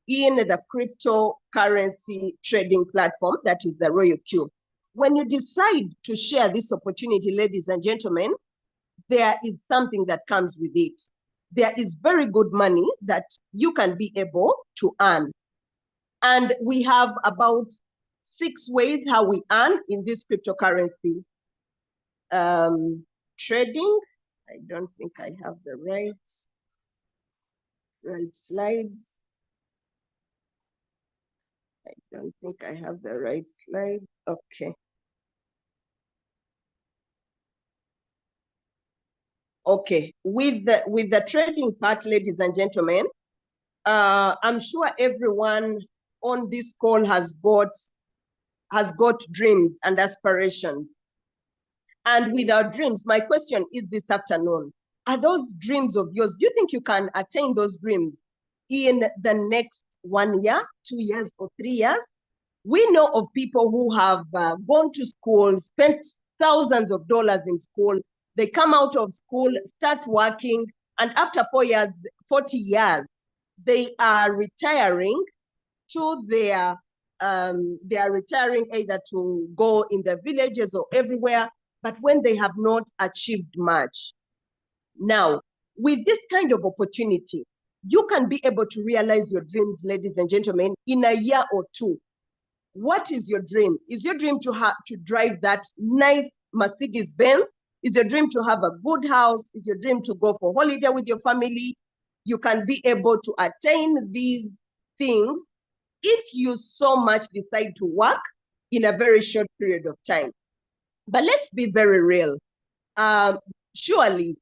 [SPEAKER 4] in the cryptocurrency trading platform, that is the Royalq. When you decide to share this opportunity, ladies and gentlemen, there is something that comes with it. There is very good money that you can be able to earn. And we have about 6 ways how we earn in this cryptocurrency trading. I don't think I have the right slides. I don't think I have the right slide. Okay. Okay, with the trading part, ladies and gentlemen, I'm sure everyone on this call has got dreams and aspirations. And with our dreams, my question is this afternoon, are those dreams of yours, do you think you can attain those dreams in the next 1 year, 2 years, or 3 years? We know of people who have gone to school, spent thousands of dollars in school. They come out of school, start working, and after 40 years, they are retiring to they are retiring either to go in the villages or everywhere, but when they have not achieved much. Now, with this kind of opportunity, you can be able to realize your dreams, ladies and gentlemen, in a year or two. What is your dream? Is your dream to drive that nice Mercedes Benz? Is your dream to have a good house? Is your dream to go for holiday with your family? You can be able to attain these things if you so much decide to work in a very short period of time. But let's be very real. Surely,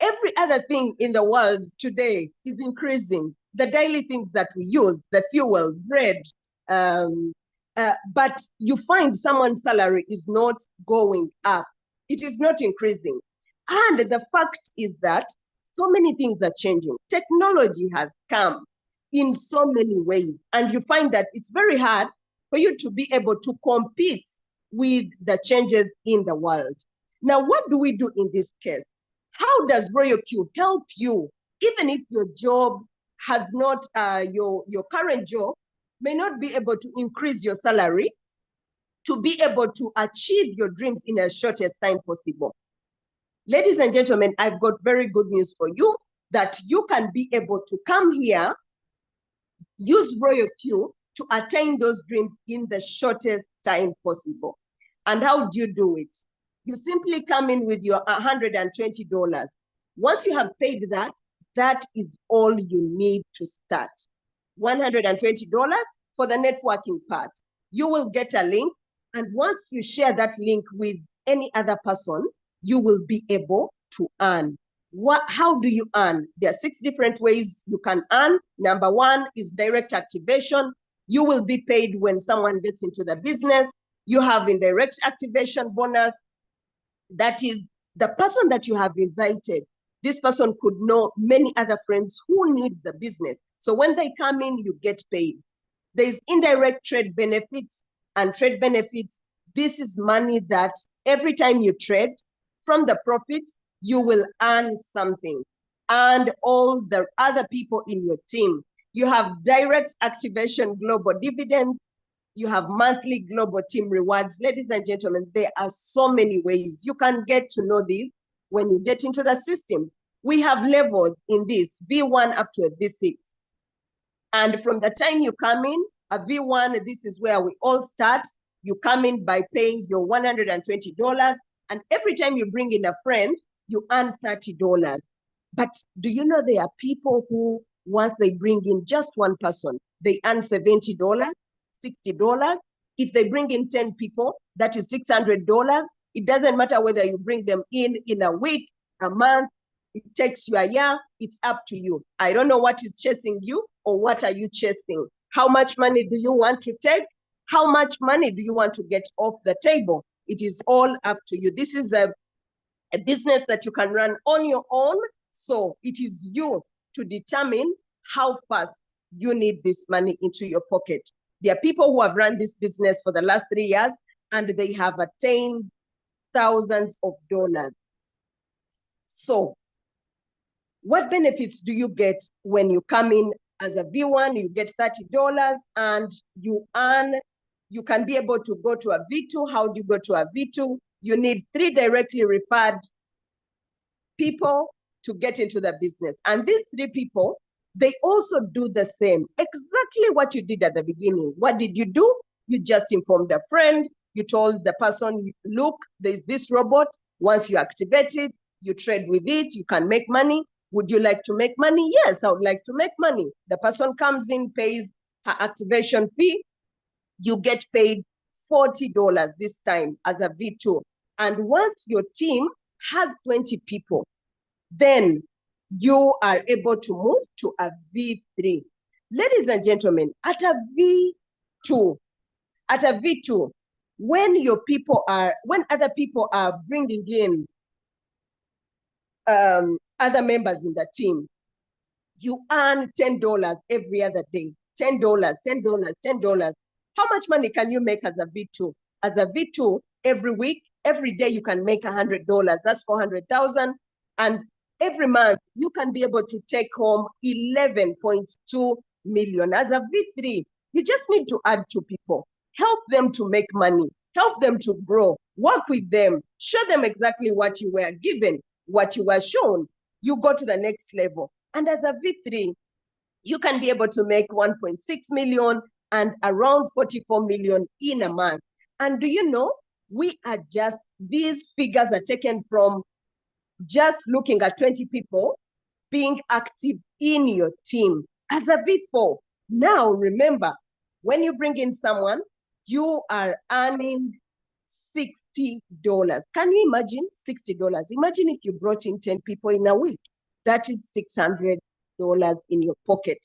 [SPEAKER 4] every other thing in the world today is increasing. The daily things that we use, the fuel, bread, but you find someone's salary is not going up. It is not increasing. And the fact is that so many things are changing. Technology has come in so many ways. And you find that it's very hard for you to be able to compete with the changes in the world. Now, what do we do in this case? How does Royalq help you, even if your job has not, your current job may not be able to increase your salary, to be able to achieve your dreams in the shortest time possible? Ladies and gentlemen, I've got very good news for you, that you can be able to come here, use Royalq to attain those dreams in the shortest time possible. And how do you do it? You simply come in with your $120. Once you have paid that, that is all you need to start. $120 for the networking part. You will get a link, and once you share that link with any other person, you will be able to earn. How do you earn? There are 6 different ways you can earn. Number 1 is direct activation. You will be paid when someone gets into the business. You have indirect activation bonus. That is the person that you have invited. This person could know many other friends who need the business. So when they come in, you get paid. There's indirect trade benefits and trade benefits. This is money that every time you trade from the profits, you will earn something. And all the other people in your team. You have direct activation global dividends. You have monthly global team rewards. Ladies and gentlemen, there are so many ways you can get to know this when you get into the system. We have levels in this, V1 up to a V6. And from the time you come in, a V1, this is where we all start. You come in by paying your $120. And every time you bring in a friend, you earn $30. But do you know there are people who, once they bring in just one person, they earn $70, $60. If they bring in 10 people, that is $600. It doesn't matter whether you bring them in a week, a month, it takes you a year, it's up to you. I don't know what is chasing you or what are you chasing. How much money do you want to take? How much money do you want to get off the table? It is all up to you. This is a business that you can run on your own. So it is you to determine how fast you need this money into your pocket. There are people who have run this business for the last 3 years and they have attained thousands of dollars. So what benefits do you get when you come in as a V1? You get $30 and you can be able to go to a V2. How do you go to a V2? You need 3 directly referred people to get into the business. And these 3 people, they also do the same, exactly what you did at the beginning. What did you do? You just informed a friend. You told the person, look, there's this robot. Once you activate it, you trade with it, you can make money. Would you like to make money? Yes, I would like to make money. The person comes in, pays her activation fee. You get paid $40 this time as a V2. And once your team has 20 people, then you are able to move to a V3. Ladies and gentlemen, at a V2, when other people are bringing in other members in the team, you earn $10 every other day. $10, $10, $10. How much money can you make as a V2? As a V2, every week, every day you can make $100. That's 400,000. And every month you can be able to take home 11.2 million. As a V3, you just need to add 2 people. Help them to make money. Help them to grow. Work with them. Show them exactly what you were given, what you were shown. You go to the next level. And as a V3, you can be able to make 1.6 million and around 44 million in a month. And do you know, these figures are taken from just looking at 20 people being active in your team. As a V4, now remember, when you bring in someone, you are earning $60. Can you imagine $60? Imagine if you brought in 10 people in a week. That is $600 in your pocket.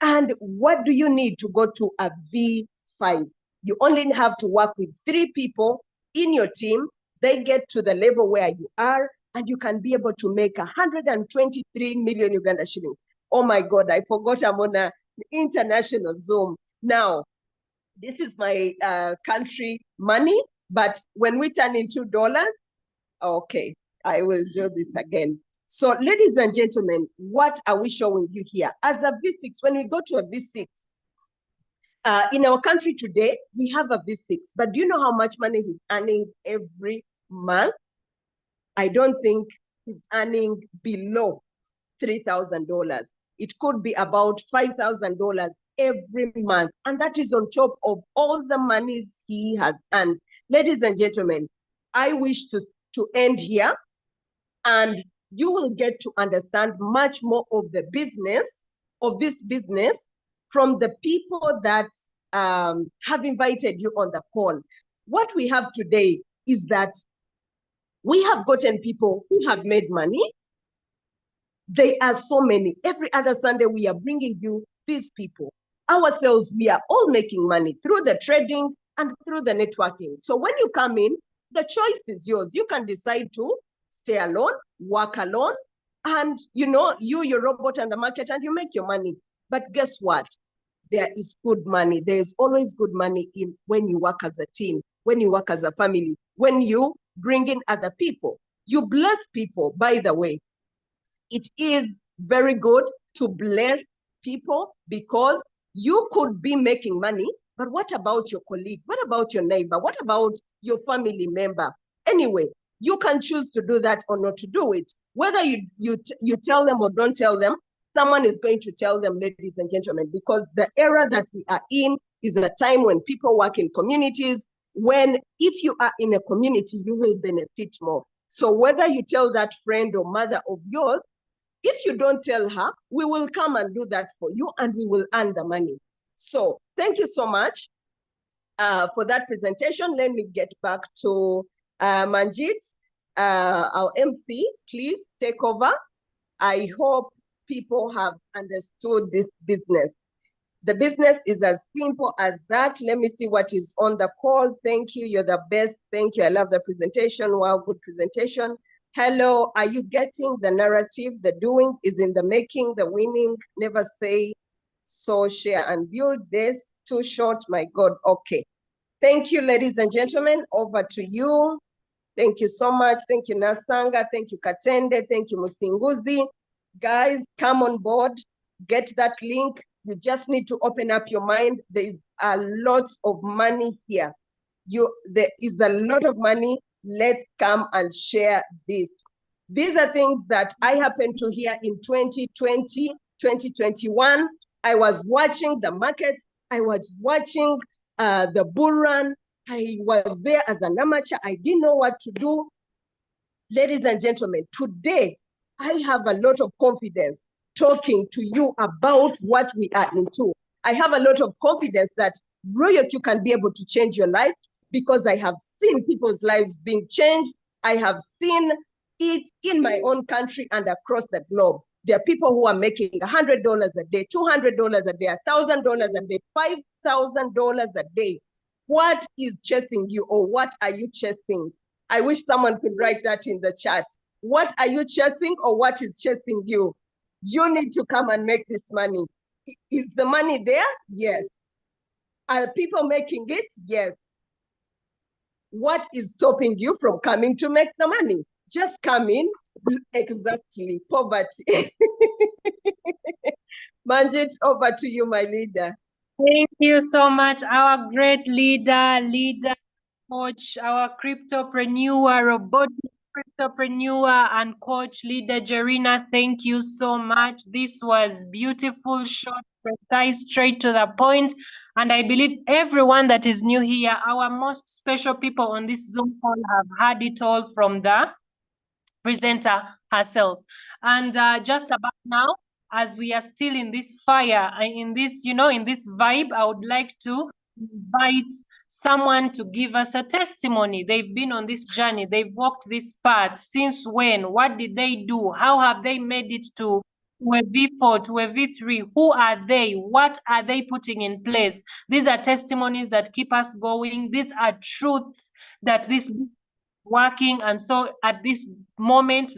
[SPEAKER 4] And what do you need to go to a V5? You only have to work with 3 people in your team. They get to the level where you are, and you can be able to make 123 million Uganda shillings. Oh my God, I forgot I'm on an international Zoom. Now, this is my country money, but when we turn into dollars, okay, I will do this again. So ladies and gentlemen, what are we showing you here? As a V6, when we go to a V6, in our country today, we have a V6, but do you know how much money he's earning every month? I don't think he's earning below $3,000. It could be about $5,000 every month. And that is on top of all the money he has earned. Ladies and gentlemen, I wish to end here, and you will get to understand much more of the business, of this business, from the people that have invited you on the call. What we have today is that we have gotten people who have made money. There are so many. Every other Sunday, we are bringing you these people. Ourselves, we are all making money through the trading and through the networking. So when you come in, the choice is yours. You can decide to stay alone, work alone, and your robot and the market, and you make your money. But guess what? There is good money. There is always good money in when you work as a team, when you work as a family, when you bring in other people. You bless people, by the way. It is very good to bless people because you could be making money, but what about your colleague? What about your neighbor? What about your family member? Anyway, you can choose to do that or not to do it. Whether you tell them or don't tell them, someone is going to tell them, ladies and gentlemen, because the era that we are in is a time when people work in communities, when if you are in a community, you will benefit more. So whether you tell that friend or mother of yours, if you don't tell her, we will come and do that for you and we will earn the money. So thank you so much for that presentation. Let me get back to Manjit, our MC. Please take over. I hope people have understood this business. The business is as simple as that. Let me see what is on the call. Thank you. You're the best. Thank you. I love the presentation. Wow, good presentation. Hello, are you getting the narrative? The doing is in the making, the winning. Never say so, share and build. This too short, my God. Okay. Thank you, ladies and gentlemen. Over to you. Thank you so much. Thank you, Nasanga. Thank you, Katende. Thank you, Musinguzi. Guys, come on board. Get that link. You just need to open up your mind. There is a lot of money here. There is a lot of money. Let's come and share this. These are things that I happened to hear in 2020, 2021. I was watching the market. I was watching the bull run. I was there as an amateur. I didn't know what to do. Ladies and gentlemen, today, I have a lot of confidence talking to you about what we are into. I have a lot of confidence that Royalq, you can be able to change your life because I have seen people's lives being changed. I have seen it in my own country and across the globe. There are people who are making $100 a day, $200 a day, $1,000 a day, $5,000 a day. What is chasing you, or what are you chasing? I wish someone could write that in the chat. What are you chasing, or what is chasing you? You need to come and make this money. Is the money there? Yes. Are people making it? Yes. What is stopping you from coming to make the money? Just come in. Exactly. Poverty. Manjit, over to you, my leader.
[SPEAKER 1] Thank you so much, our great leader, coach, our cryptopreneur, robotic cryptopreneur and coach, leader Jerina. Thank you so much. This was beautiful, short, precise, straight to the point. And I believe everyone that is new here, our most special people on this Zoom call have heard it all from the presenter herself. And just about now, as we are still in this fire, in this, in this vibe, I would like to invite someone to give us a testimony. They've been on this journey. They've walked this path. Since when? What did they do? How have they made it to a V4, to a V3? Who are they? What are they putting in place? These are testimonies that keep us going. These are truths that this working. And so at this moment,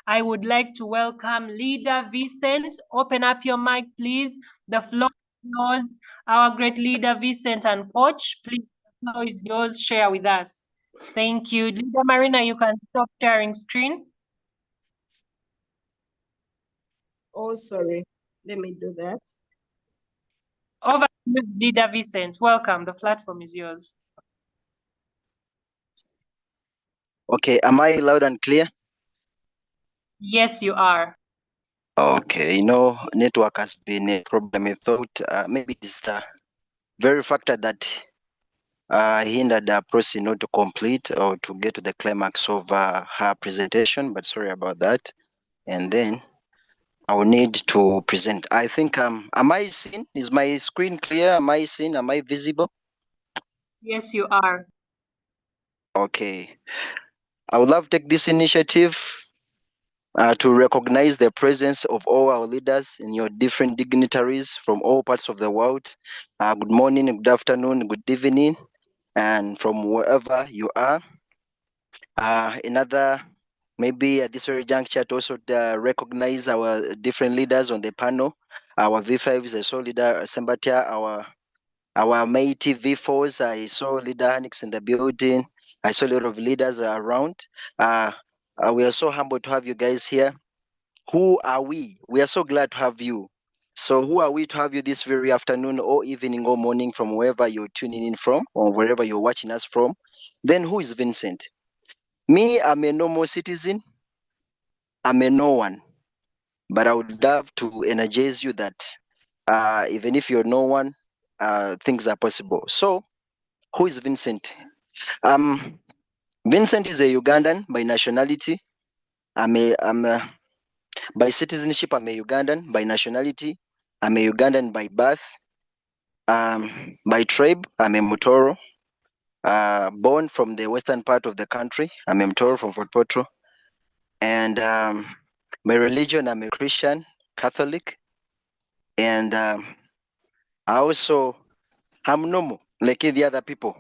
[SPEAKER 1] I would like to welcome leader Vincent. Open up your mic, please. The floor is yours. Our great leader Vincent and coach, please, the floor is yours. Share with us. Thank you. Leader Marina, you can stop sharing screen.
[SPEAKER 4] Oh, sorry. Let me do that.
[SPEAKER 1] Over to you, leader Vincent. Welcome. The platform is yours.
[SPEAKER 5] Okay, am I loud and clear?
[SPEAKER 1] Yes, you are.
[SPEAKER 5] Okay, network has been a problem. I thought maybe it's the very factor that hindered the process not to complete or to get to the climax of her presentation, but sorry about that. And then I will need to present. I think, am I seen? Is my screen clear? Am I seen? Am I visible?
[SPEAKER 1] Yes, you are.
[SPEAKER 5] Okay. I would love to take this initiative to recognize the presence of all our leaders and your different dignitaries from all parts of the world. Good morning, good afternoon, good evening, and from wherever you are. Another, maybe at this very juncture, to also recognize our different leaders on the panel. Our V5 is a sole leader, Sembatia, our mighty V4s. I saw leader Hanix in the building. I saw a lot of leaders around. We are so humbled to have you guys here. Who are we? We are so glad to have you. So who are we to have you this very afternoon or evening or morning from wherever you're tuning in from or wherever you're watching us from? Then who is Vincent? Me, I'm a normal citizen. I'm a no one. But I would love to energize you that even if you're no one, things are possible. So who is Vincent? Vincent is a Ugandan by nationality. By citizenship, I'm a Ugandan. By nationality, I'm a Ugandan by birth. By tribe, I'm a Mutoro. Born from the western part of the country, I'm a Mutoro from Fort Portal. And my religion, I'm a Christian, Catholic. And I'm normal, like any other people.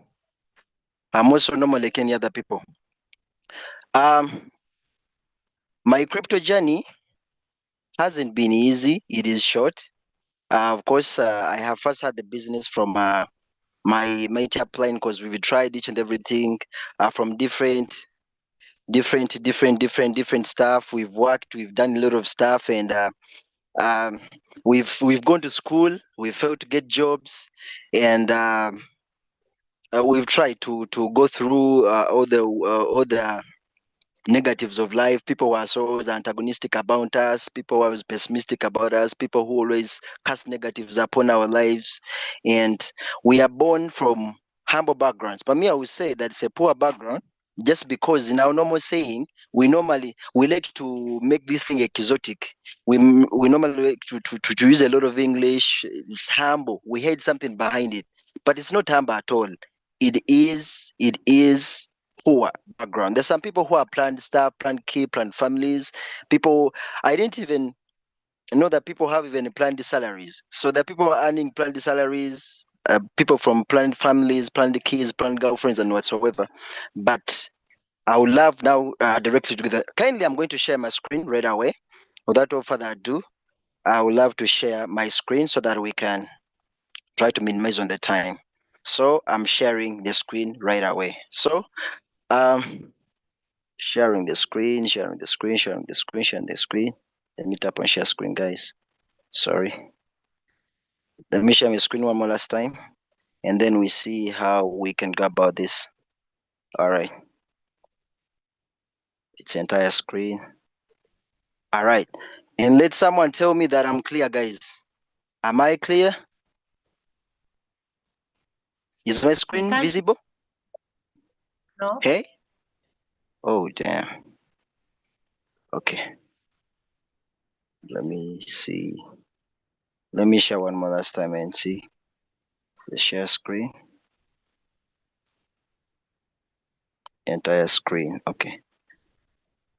[SPEAKER 5] I'm also normal, like any other people. My crypto journey hasn't been easy. It is short. Of course, I have first had the business from my upline because we've tried each and everything from different stuff. We've worked, we've done a lot of stuff, and we've gone to school. We've failed to get jobs, and we've tried to go through all the negatives of life. People who are so always antagonistic about us, people who are always pessimistic about us, people who always cast negatives upon our lives. And we are born from humble backgrounds. But me, I would say that it's a poor background just because in our normal saying, we like to make this thing exotic. We normally like to use a lot of English. It's humble. We had something behind it. But it's not humble at all. It is poor background. There's some people who are planned stuff, planned kids, planned families. People, I didn't even know that people have even planned salaries. So there are people earning planned salaries, people from planned families, planned kids, planned girlfriends, and whatsoever. But I would love now directly to do that. Kindly, I'm going to share my screen right away. Without all further ado, I would love to share my screen so that we can try to minimize on the time. So I'm sharing the screen right away. So sharing the screen. Let me tap on share screen, guys. Sorry. Let me share my screen one more last time, and then we see how we can go about this. All right. It's entire screen. All right. And let someone tell me that I'm clear, guys. Am I clear? Is my screen visible?
[SPEAKER 1] No.
[SPEAKER 5] Hey? Oh, damn. Okay. Let me see. Let me share one more last time and see. It's the share screen. Entire screen. Okay.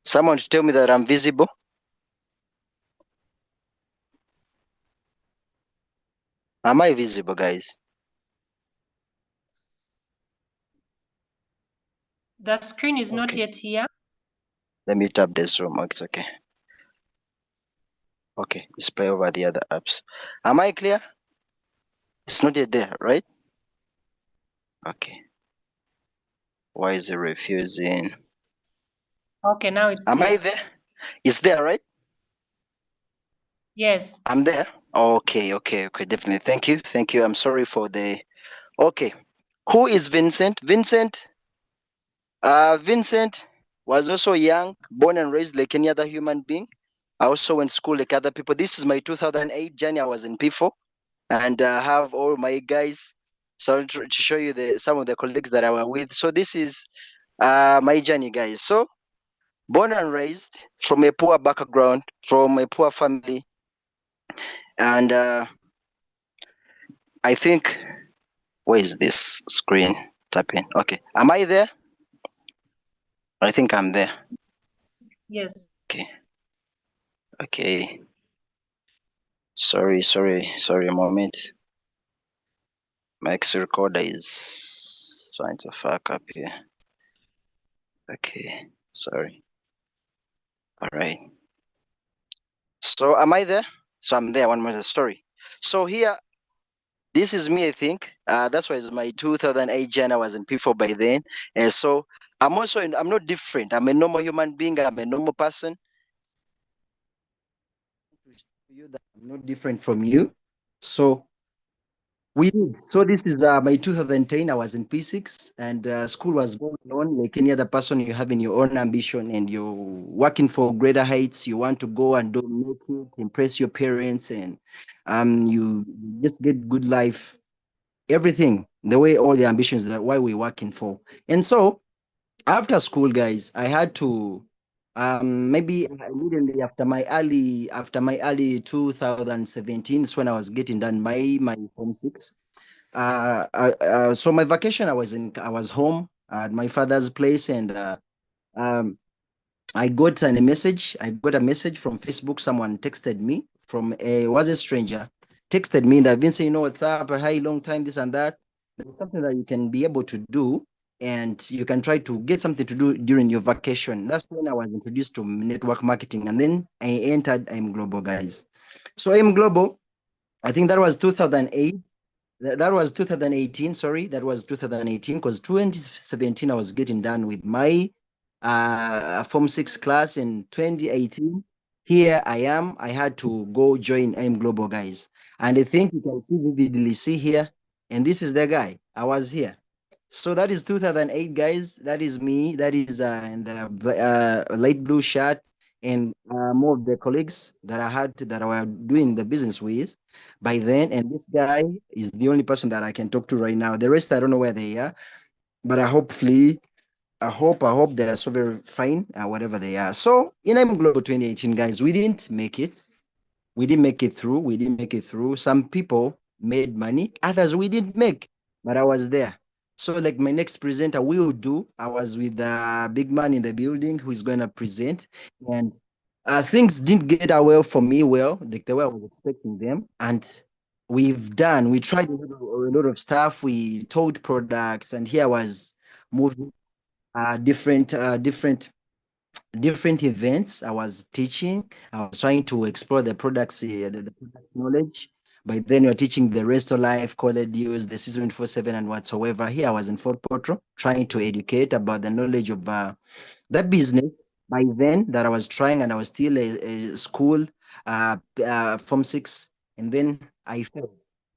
[SPEAKER 5] Someone to tell me that I'm visible. Am I visible, guys?
[SPEAKER 1] The screen is not
[SPEAKER 5] Okay.
[SPEAKER 1] yet here.
[SPEAKER 5] Let me tap this room. It's okay. Okay. Display over the other apps. Am I clear? It's not yet there, right? Okay. Why is it refusing?
[SPEAKER 1] Okay, now it's
[SPEAKER 5] Am
[SPEAKER 1] here.
[SPEAKER 5] I there? It's there, right?
[SPEAKER 1] Yes.
[SPEAKER 5] I'm there. Okay. Definitely. Thank you. I'm sorry for the. Okay. Who is Vincent? Vincent was also young, born and raised like any other human being. I also went to school like other people. This is my 2008 journey. I was in P4, and have all my guys. So to show you some of the colleagues that I were with. So this is my journey, guys. So born and raised from a poor background, from a poor family, and I think where is this screen tapping? Okay, am I there? I think I'm there.
[SPEAKER 1] Yes.
[SPEAKER 5] Okay. Okay. Sorry, a moment. My X recorder is trying to fuck up here. Okay, sorry. All right. So am I there? So I'm there. One more story. So here, this is me. I think that's why it's my 2008 Jan. I was in P4 by then, and so I'm also. I'm not different. I'm a normal human being. I'm a normal person. To show you that I'm not different from you. So so this is my 2010. I was in P6 and school was going on like any other person. You having your own ambition and you're working for greater heights. You want to go and do make it, impress your parents, and you just get good life, everything the way all the ambitions that why we're working for. And so after school, guys, I had to maybe immediately after my early 2017 is when I was getting done my form six. So my vacation, I was home at my father's place, and um, I got a message. I got a message from Facebook. Someone texted me from was a stranger, texted me that Vincent, you know what's up? Hi, long time, this and that. There's something that you can be able to do, and you can try to get something to do during your vacation. That's when I was introduced to network marketing, and then I entered I'm Global, guys. So I'm Global. I think that was 2008. That was 2018, sorry, that was 2018 because 2017 I was getting done with my Form 6 class in 2018. Here I am. I had to go join AIM Global, guys. And I think you can see vividly see here. And this is the guy. I was here. So that is 2008, guys. That is me. That is in the light blue shirt and more of the colleagues that I had that I were doing the business with by then. And this guy is the only person that I can talk to right now. The rest, I don't know where they are, but I hope they're so very fine, whatever they are. So in I'm Global 2018, guys, we didn't make it. We didn't make it through. We didn't make it through. Some people made money, others we didn't make, but I was there. So, like my next presenter will do, I was with the big man in the building who is going to present, and things didn't get out well for me, well, like the way I was expecting them. And we tried a lot of stuff. We told products, and here I was moving different events. I was teaching. I was trying to explore the products, the product knowledge. By then, you're teaching the rest of life, college use, the season 24/7, and whatsoever. Here, I was in Fort Portal trying to educate about the knowledge of that business. By then, that I was trying, and I was still a school, Form 6, and then I failed.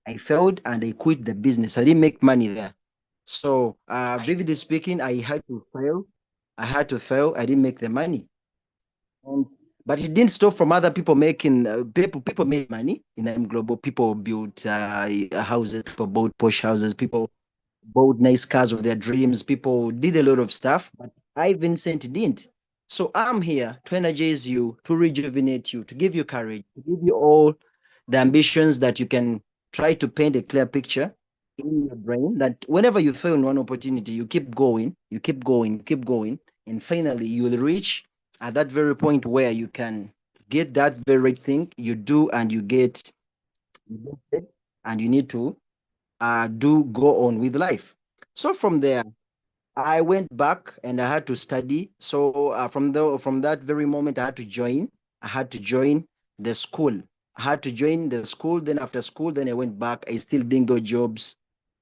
[SPEAKER 5] I failed, and I quit the business. I didn't make money there. So, vividly speaking, I had to fail. I had to fail. I didn't make the money. And, but it didn't stop from other people making, people made money in M Global. People built houses, people bought posh houses, people bought nice cars of their dreams. People did a lot of stuff, but I, Vincent, didn't. So I'm here to energize you, to rejuvenate you, to give you courage, to give you all the ambitions that you can try to paint a clear picture in your brain that whenever you fail in one opportunity, you keep going, you keep going, you keep going, and finally you will reach at that very point where you can get that very thing you do and you get it, and you need to do go on with life. So from there, I went back and I had to study. So from that very moment, I had to join. I had to join the school. I had to join the school. Then after school, then I went back. I still didn't get jobs.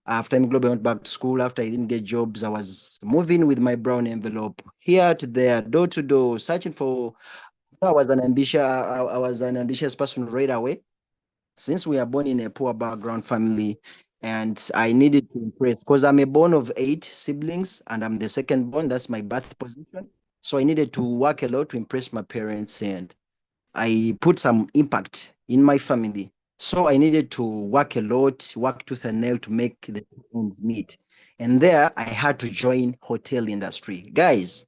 [SPEAKER 5] After I'm global, I went back to school. After I didn't get jobs, I was moving with my brown envelope here to there, door to door, searching for. I was an ambitious person right away. Since we are born in a poor background family, and I needed to impress because I'm a born of 8 siblings and I'm the second born. That's my birth position. So I needed to work a lot to impress my parents, and I put some impact in my family. So I needed to work a lot, work tooth and nail to make the ends meet. And there I had to join hotel industry. Guys,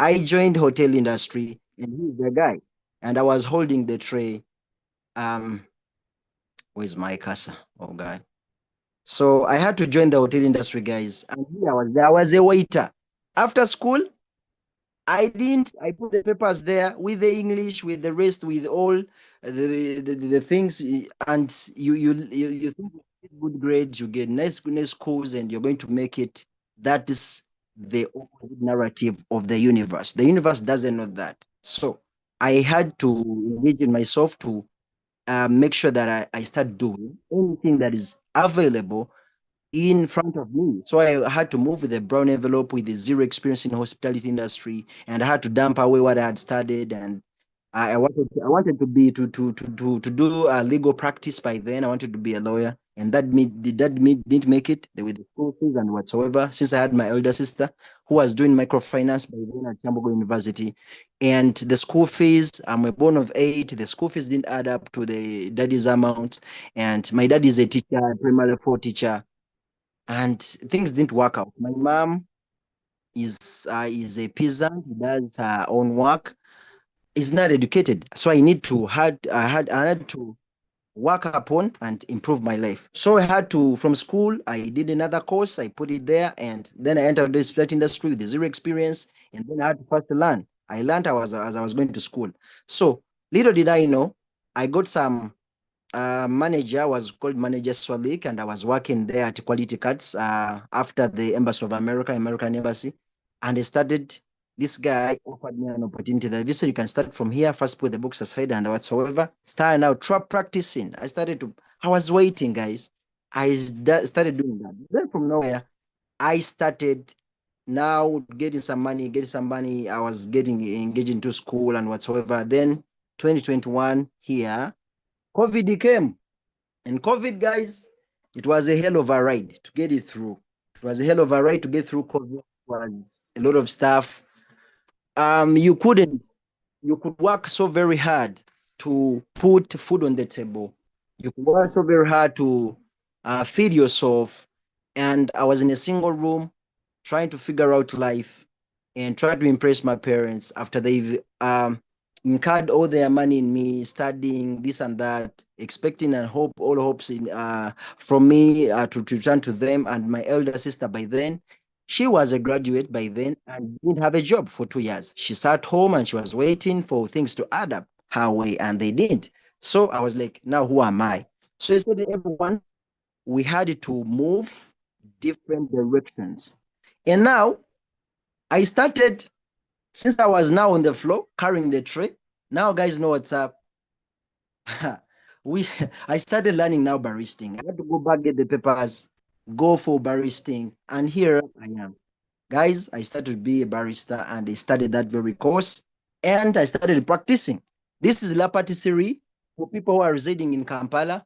[SPEAKER 5] I joined hotel industry and he's the guy. And I was holding the tray. Um, Where's my casa? Oh, guy. So I had to join the hotel industry, guys. And here I was there. I was a waiter. After school,
[SPEAKER 6] I didn't. I put the papers there with the English, with the rest, with all the things, and you think you get good grades, you get nice scores, and you're going to make it. That is the opposite narrative of the universe. The universe doesn't know that. So I had to engage in myself to make sure that I start doing anything that is available in front of me. So I had to move with a brown envelope with the zero experience in hospitality industry, and I had to dump away what I had studied. And I wanted to be to do a legal practice by then. I wanted to be a lawyer, and didn't make it with the school fees and whatsoever. Since I had my elder sister who was doing microfinance by then at Chambogo University, and the school fees, I'm a born of 8. The school fees didn't add up to the daddy's amount, and my dad is a teacher, primary 4 teacher, and things didn't work out. My mom is a peasant, does her own work, is not educated, so I had to work upon and improve my life. So I had to, from school, I did another course, I put it there, and then I entered the hospitality industry with zero experience, and then I had to first learn. I learned as I was going to school. So little did I know, I got some manager, was called Manager Royalq, and I was working there at Quality Cards after the Embassy of America, American Embassy. And I started, this guy offered me an opportunity that Vincent, you can start from here, first put the books aside and whatsoever. Start now, trap practicing. I was waiting, guys. Started doing that. Then from nowhere, I started now getting some money. I was getting engaged into school and whatsoever. Then 2021 here, COVID came. And COVID, guys, it was a hell of a ride to get it through. It was a hell of a ride to get through COVID. It was a lot of stuff. You could work so very hard to put food on the table. You could work so very hard to feed yourself. And I was in a single room trying to figure out life and try to impress my parents after they've incurred all their money in me, studying this and that, expecting and all hopes in from me to return to them. And my elder sister by then, she was a graduate by then and didn't have a job for 2 years. She sat home and she was waiting for things to add up her way, and they didn't. So I was like, now who am I? So instead of everyone, we had to move different directions. And now I started, since I was now on the floor carrying the tray. Now guys know what's up. I started learning now baristing. I had to go back, get the papers, go for baristing, and here I am. Guys, I started to be a barista, and I started that very course, and I started practicing. This is La Patisserie for people who are residing in Kampala.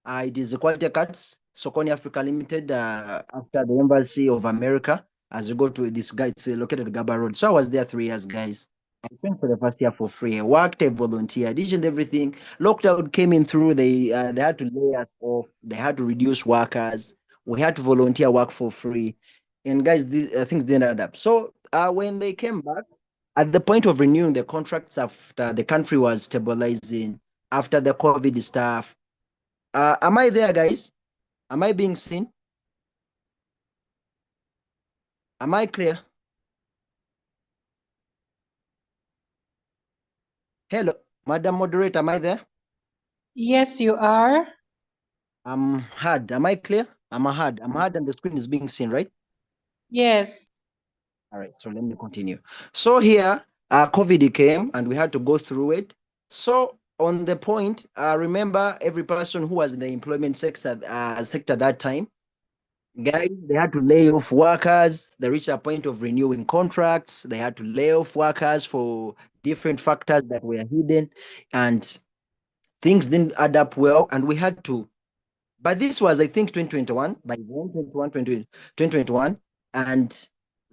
[SPEAKER 6] It is a Quality Cards, Sokoni Africa Limited, after the Embassy of America. As you go to this guy, it's located at Gaba Road. So I was there 3 years, guys. I went for the first year for free. I worked, I volunteered, did everything. Lockdown came in through. They had to lay us off. They had to reduce workers. We had to volunteer work for free. And guys, things didn't add up. So when they came back, at the point of renewing the contracts after the country was stabilizing, after the COVID stuff, am I there, guys? Am I being seen? Am I clear? Hello, Madam Moderator, am I there?
[SPEAKER 1] Yes, you are.
[SPEAKER 6] I'm heard. Am I clear? I'm heard, and the screen is being seen, right?
[SPEAKER 1] Yes.
[SPEAKER 6] All right, so let me continue. So here, COVID came and we had to go through it. So on the point, remember every person who was in the employment sector that time, guys, they had to lay off workers. They reached a point of renewing contracts. They had to lay off workers for different factors that were hidden, and things didn't add up well. And we had to, but this was, I think, 2021, by then, 2021. And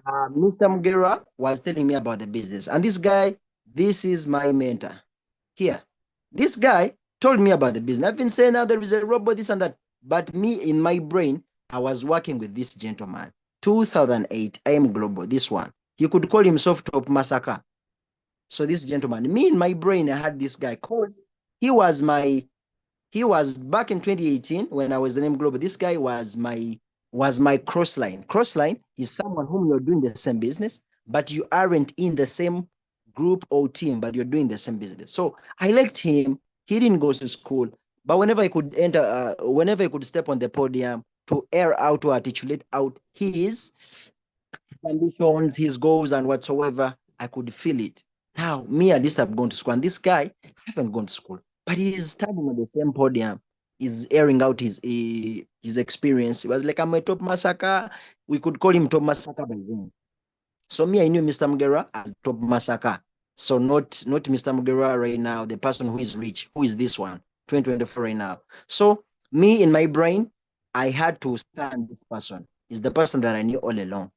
[SPEAKER 6] Mr. Mugera was telling me about the business. And this guy, this is my mentor here. This guy told me about the business. I've been saying now there is a robot, this and that. But me, in my brain, I was working with this gentleman. 2008, I am global, this one. He could call himself Top Masaka. So this gentleman, me in my brain, I had this guy called. He was back in 2018 when I was in M Global. This guy was my crossline. Crossline is someone whom you're doing the same business, but you aren't in the same group or team, but you're doing the same business. So I liked him. He didn't go to school, but whenever I could whenever I could step on the podium to air out or articulate out his ambitions, his goals, and whatsoever, I could feel it. Now, me at least I've gone to school, and this guy haven't gone to school, but he is standing on the same podium. He's airing out his experience. He was like, "I'm a top massacre." We could call him top massacre by then. So me, I knew Mr. Mugera as top massacre. So not Mr. Mugera right now, the person who is rich, who is this one, 2024 right now. So me in my brain, I had to stand this person. Is the person that I knew all along.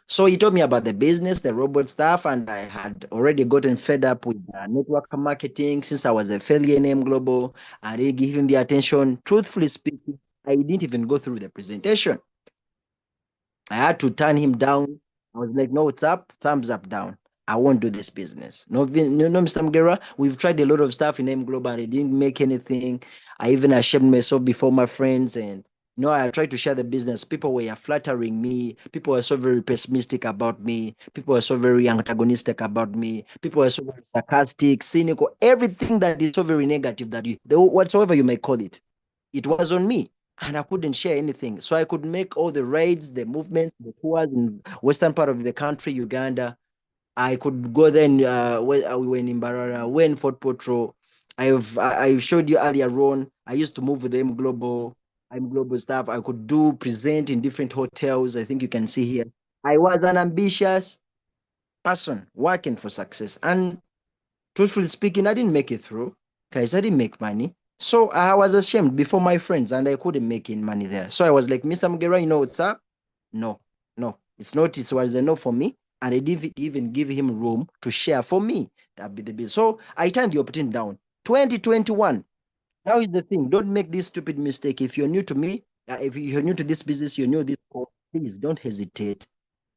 [SPEAKER 6] So he told me about the business, the robot stuff, and I had already gotten fed up with network marketing since I was a failure name global. I didn't give him the attention. Truthfully speaking, I didn't even go through the presentation. I had to turn him down. I was like, no, it's up, thumbs up, down. I won't do this business. No, Mr. Mugera, we've tried a lot of stuff in M Global and it didn't make anything. I even ashamed myself before my friends and I tried to share the business. People were flattering me. People were so very pessimistic about me. People were so very antagonistic about me. People were so very sarcastic, cynical, everything that is so very negative that whatsoever you may call it, it was on me and I couldn't share anything. So I could make all the raids, the movements, the tours in western part of the country, Uganda. I could go then when we were in Mbarara, when Fort Potro. I showed you earlier on. I used to move with them global. I'm global staff. I could do present in different hotels. I think you can see here. I was an ambitious person working for success. And truthfully speaking, I didn't make it through. Guys, I didn't make money. So I was ashamed before my friends and I couldn't make any money there. So I was like, Mr. Mugera, you know what's up? No, it's not. It was a no for me. And I didn't even give him room to share for me. That'd be the business. So I turned the opportunity down. 2021. Now is the thing. Don't make this stupid mistake. If you're new to me, if you're new to this business, you're new to this course, please don't hesitate.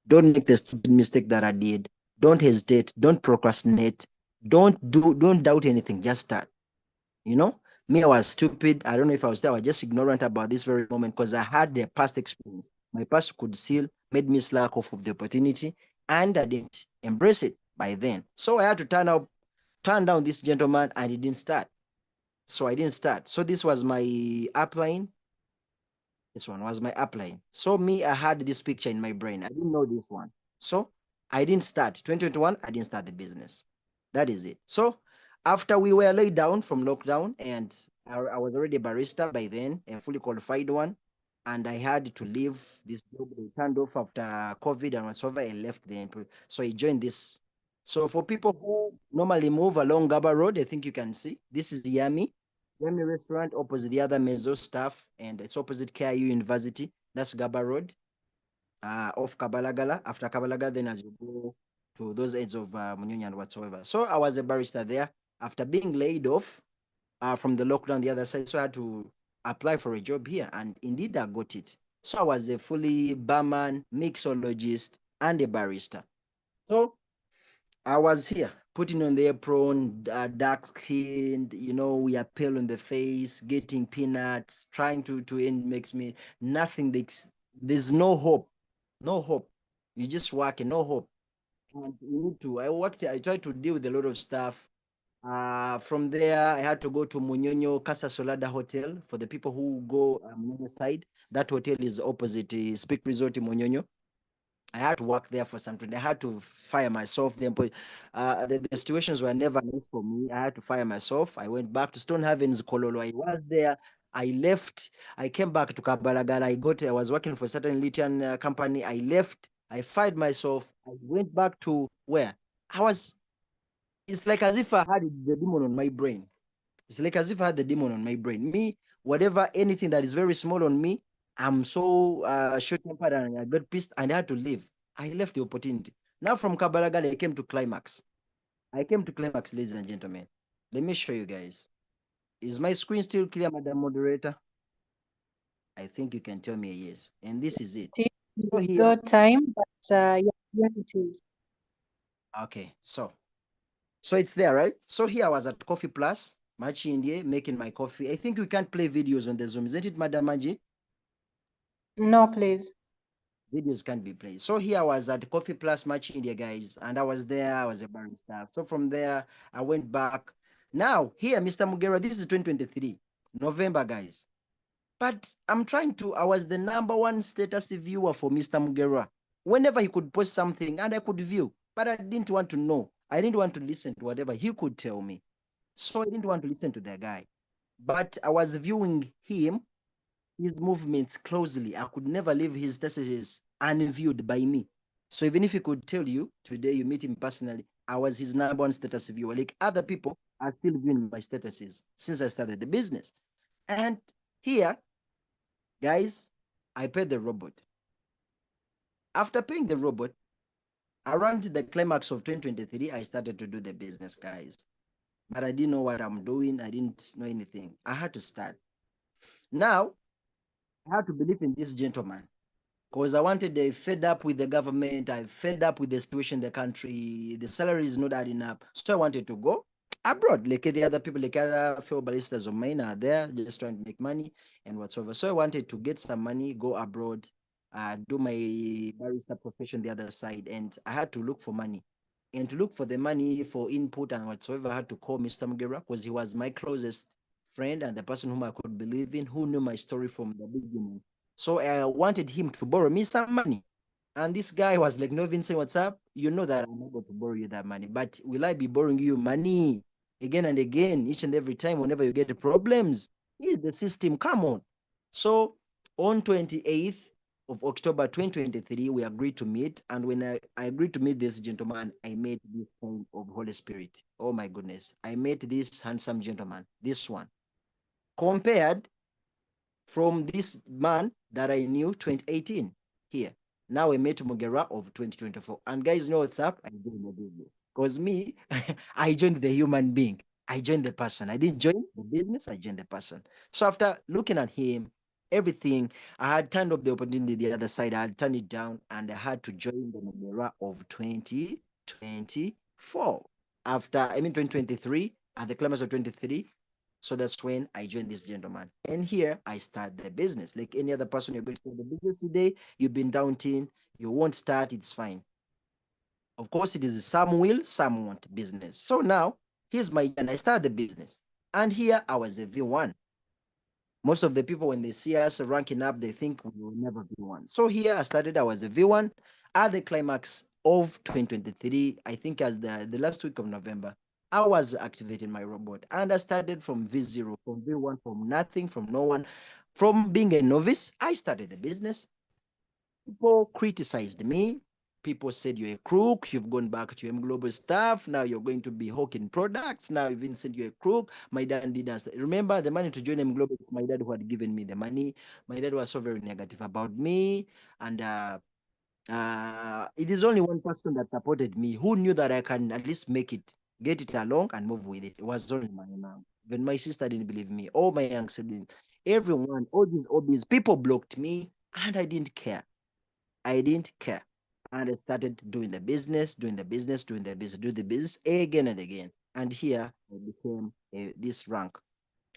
[SPEAKER 6] Don't make the stupid mistake that I did. Don't hesitate. Don't procrastinate. Don't doubt anything. Just start. You know, me, I was stupid. I don't know if I was there. I was just ignorant about this very moment because I had the past experience. My past could still made me slack off of the opportunity and I didn't embrace it by then. So I had to turn down this gentleman and he didn't start. So I didn't start. So this was my upline. This one was my upline. So me, I had this picture in my brain. I didn't know this one. So I didn't start. 2021, I didn't start the business. That is it. So after we were laid down from lockdown and I was already a barista by then, a fully qualified one. And I had to leave this job. They turned off after COVID and whatsoever. I left the employee. So I joined this. So for people who normally move along Gaba Road, I think you can see, this is the Yami restaurant opposite the other Mezo staff, and it's opposite KIU University. That's Gaba Road, off Kabalagala. After Kabalagala, then as you go to those ends of Munyunya and whatsoever. So I was a barista there. After being laid off from the lockdown the other side, so I had to apply for a job here, and indeed I got it. So I was a fully barman, mixologist, and a barista. So I was here putting on the apron, dark skinned, we are pale on the face, getting peanuts, trying to end makes me nothing. There's no hope, no hope. You just work and no hope. And you need to, I tried to deal with a lot of stuff. From there, I had to go to Munyonyo Casa Solada Hotel for the people who go Munyonyo side. That hotel is opposite Speak Resort in Munyonyo. I had to work there for something. I had to fire myself. The situations were never nice for me. I had to fire myself. I went back to Stone Havens, Kololo. I was there. I left. I came back to Kabalagala. I was working for a certain Lithium company. I left. I fired myself. I went back to where? It's like as if I had the demon on my brain. It's like as if I had the demon on my brain. Me, whatever, anything that is very small on me, I'm so short-tempered and I got pissed and I had to leave. I left the opportunity. Now from Kabalagal, I came to Climax. Ladies and gentlemen. Let me show you guys. Is my screen still clear, Madam Moderator? I think you can tell me a yes. And this is it.
[SPEAKER 1] So your time, but yeah, it is.
[SPEAKER 6] Okay, so it's there, right? So here I was at Coffee Plus, Machi India, making my coffee. I think we can't play videos on the Zoom, isn't it, Madam Maji?
[SPEAKER 1] No, please.
[SPEAKER 6] Videos can't be played. So here I was at Coffee Plus Match India, guys, and I was there. I was a barista. So from there, I went back. Now here, Mr. Mugera, this is 2023 November, guys. But I'm trying to. I was the #1 status viewer for Mr. Mugera. Whenever he could post something, and I could view, but I didn't want to know. I didn't want to listen to whatever he could tell me. So I didn't want to listen to the guy. But I was viewing him, his movements closely. I could never leave his statuses unviewed by me. So even if he could tell you today you meet him personally, I was his #1 status viewer. Like other people are still viewing my statuses since I started the business. And here, guys, I paid the robot. After paying the robot, around the climax of 2023, I started to do the business, guys. But I didn't know what I'm doing. I didn't know anything. I had to start. Now, I had to believe in this gentleman because I wanted, fed up with the government. I fed up with the situation in the country. The salary is not adding up. So I wanted to go abroad. Like the other people, like other fellow baristas of mine are there just trying to make money and whatsoever. So I wanted to get some money, go abroad, do my barista profession the other side. And I had to look for money. And to look for the money for input and whatsoever, I had to call Mr. Mugera because he was my closest friend and the person whom I could believe in, who knew my story from the beginning. So I wanted him to borrow me some money. And this guy was like, no, Vincent, what's up? You know that I'm able to borrow you that money, but will I be borrowing you money again and again, each and every time, whenever you get problems? Here's the system, come on. So on 28th of October 2023, we agreed to meet. And when I agreed to meet this gentleman, I met this kind of Holy Spirit. Oh my goodness. I met this handsome gentleman, this one. Compared from this man that I knew 2018 here. Now I met Mugera of 2024. And guys, know what's up? I joined the business. Because me, I joined the human being. I joined the person. I didn't join the business, I joined the person. So after looking at him, everything, I had turned up the opportunity the other side. I had turned it down and I had to join the Mugera of 2024. After, 2023, at the climax of 23, so that's when I joined this gentleman. And here I start the business. Like any other person, you're going to start the business today, you've been doubting, you won't start, it's fine. Of course, it is some will, some want business. So now, here's my and I started the business. And here I was a V1. Most of the people, when they see us ranking up, they think we will never be one. So here I started, I was a V1 at the climax of 2023, I think as the last week of November. I was activating my robot and I started from V0, from V1, from nothing, from no one. From being a novice, I started the business. People criticized me. People said you're a crook, you've gone back to M Global stuff, now you're going to be hawking products, now Vincent, you're a crook. My dad did us. Remember the money to join M Global, my dad who had given me the money. My dad was so very negative about me, and it is only one person that supported me, who knew that I can at least make it, get it along and move with it. It was only my mom. Even my sister didn't believe me, all my young siblings, everyone, all these hobbies, people blocked me, and I didn't care. I didn't care. And I started doing the business, doing the business, doing the business, do the business again and again. And here I became this rank.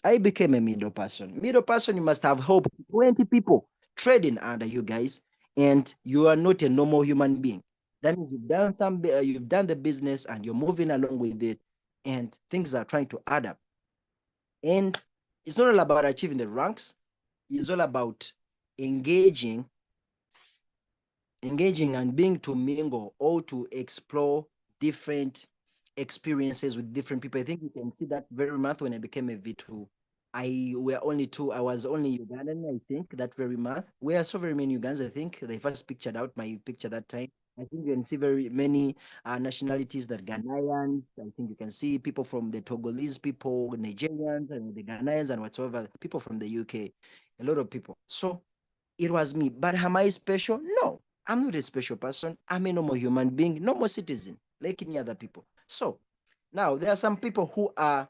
[SPEAKER 6] I became a middle person. Middle person, you must have helped 20 people trading under you guys, and you are not a normal human being. That means you've done the business and you're moving along with it, and things are trying to add up. And it's not all about achieving the ranks. It's all about engaging and being to mingle or to explore different experiences with different people. I think you can see that very month when I became a V2. I was only Ugandan, I think, that very month. We are so very many Ugandans, I think. They first pictured out my picture that time. I think you can see very many nationalities that Ghanaians. I think you can see people from the Togolese people, Nigerians, and the Ghanaians and whatsoever, people from the UK, a lot of people. So it was me. But am I special? No, I'm not a special person. I'm a normal human being, normal citizen, like any other people. So now there are some people who are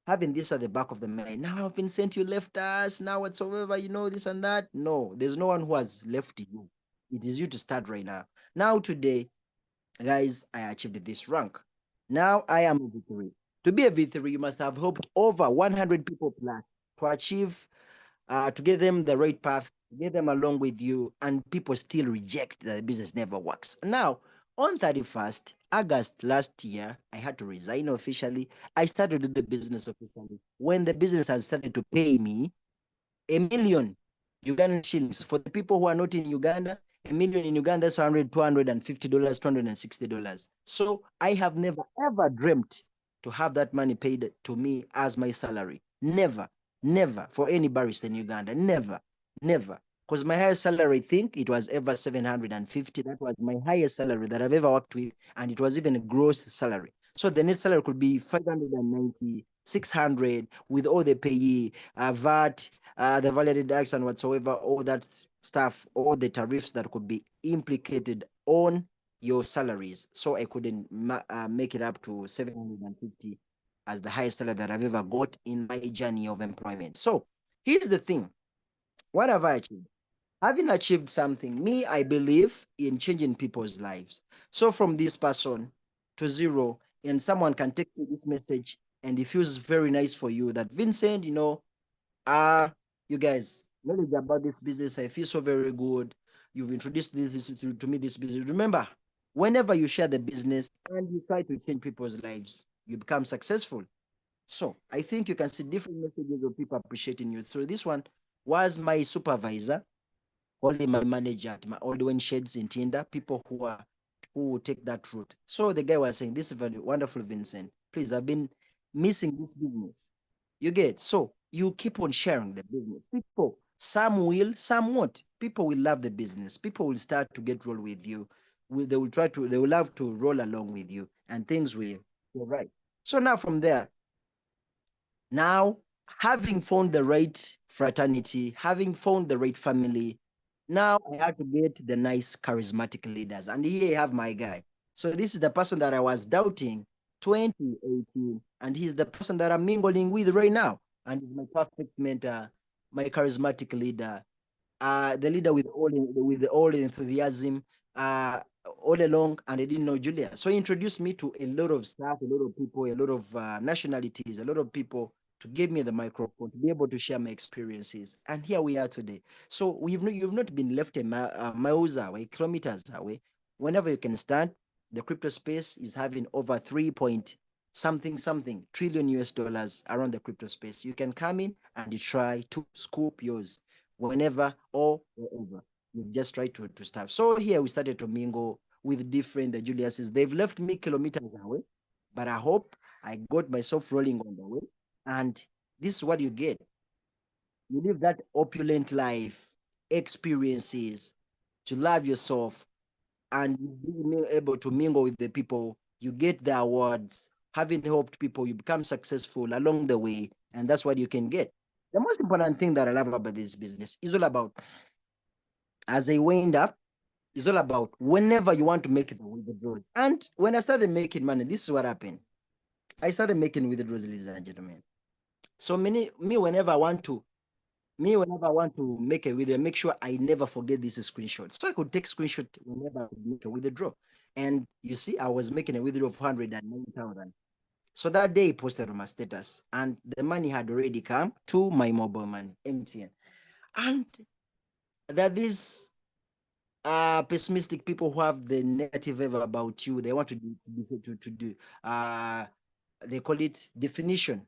[SPEAKER 6] having this at the back of the mind. Now, Vincent, you left us. Now, whatsoever, this and that. No, there's no one who has left you. It is you to start right now. Now, today, guys, I achieved this rank. Now I am a V3. To be a V3, you must have helped over 100 people plus to achieve to get them the right path, get them along with you, and people still reject that the business never works. Now, on 31st August last year, I had to resign officially. I started to do the business officially. When the business had started to pay me 1 million Ugandan shillings. For the people who are not in Uganda, 1 million in Uganda is $100, $250, $260. So I have never ever dreamt to have that money paid to me as my salary. Never, never for any barrister in Uganda. Never, never. Because my highest salary, I think it was ever 750. That was my highest salary that I've ever worked with, and it was even a gross salary. So the net salary could be 590, 600 with all the payee, VAT, the value-added tax and whatsoever, all that stuff, all the tariffs that could be implicated on your salaries. So I couldn't make it up to 750 as the highest salary that I've ever got in my journey of employment. So here's the thing. What have I achieved? Having achieved something, me, I believe in changing people's lives. So from this person to zero, and someone can take this message and it feels very nice for you that Vincent, you guys, knowledge about this business, I feel so very good. You've introduced this to me, this business. Remember, whenever you share the business and you try to change people's lives, you become successful. So I think you can see different messages of people appreciating you. So this one was my supervisor, only my manager at my old one sheds in Tinder, people who will take that route. So the guy was saying, this is very wonderful, Vincent. Please, I've been missing this business. You get, so you keep on sharing the business. People, some will, some won't. People will love the business. People will start to get roll with you. They will love to roll along with you, and things will go right. So now from there, now having found the right fraternity, having found the right family, now I have to get the nice charismatic leaders. And here I have my guy. So this is the person that I was doubting 2018, and he's the person that I'm mingling with right now. And he's my perfect mentor, my charismatic leader, the leader with all enthusiasm, all along, and I didn't know Julia. So he introduced me to a lot of staff, a lot of people, a lot of nationalities, a lot of people to give me the microphone to be able to share my experiences. And here we are today. So you've not been left miles away, kilometers away. Whenever you can stand, the crypto space is having over 3 point something trillion US dollars around the crypto space. You can come in and try to scoop yours whenever or wherever. You just try to start. So here we started to mingle with different the Juliuses. They've left me kilometers away, but I hope I got myself rolling on the way. And this is what you get. You live that opulent life, experiences, to love yourself, and being able to mingle with the people. You get the awards, having helped people, you become successful along the way, and that's what you can get. The most important thing that I love about this business is all about, as I wind up, is all about whenever you want to make it with the withdrawals. And when I started making money, this is what happened. I started making withdrawals, ladies and gentlemen. So whenever I want to make a withdrawal, make sure I never forget this screenshot. So I could take screenshot whenever I make a withdrawal. And you see, I was making a withdrawal of 109,000. So that day I posted on my status, and the money had already come to my mobile money, MTN. And there are these pessimistic people who have the negative ever about you. They want to do they call it definition.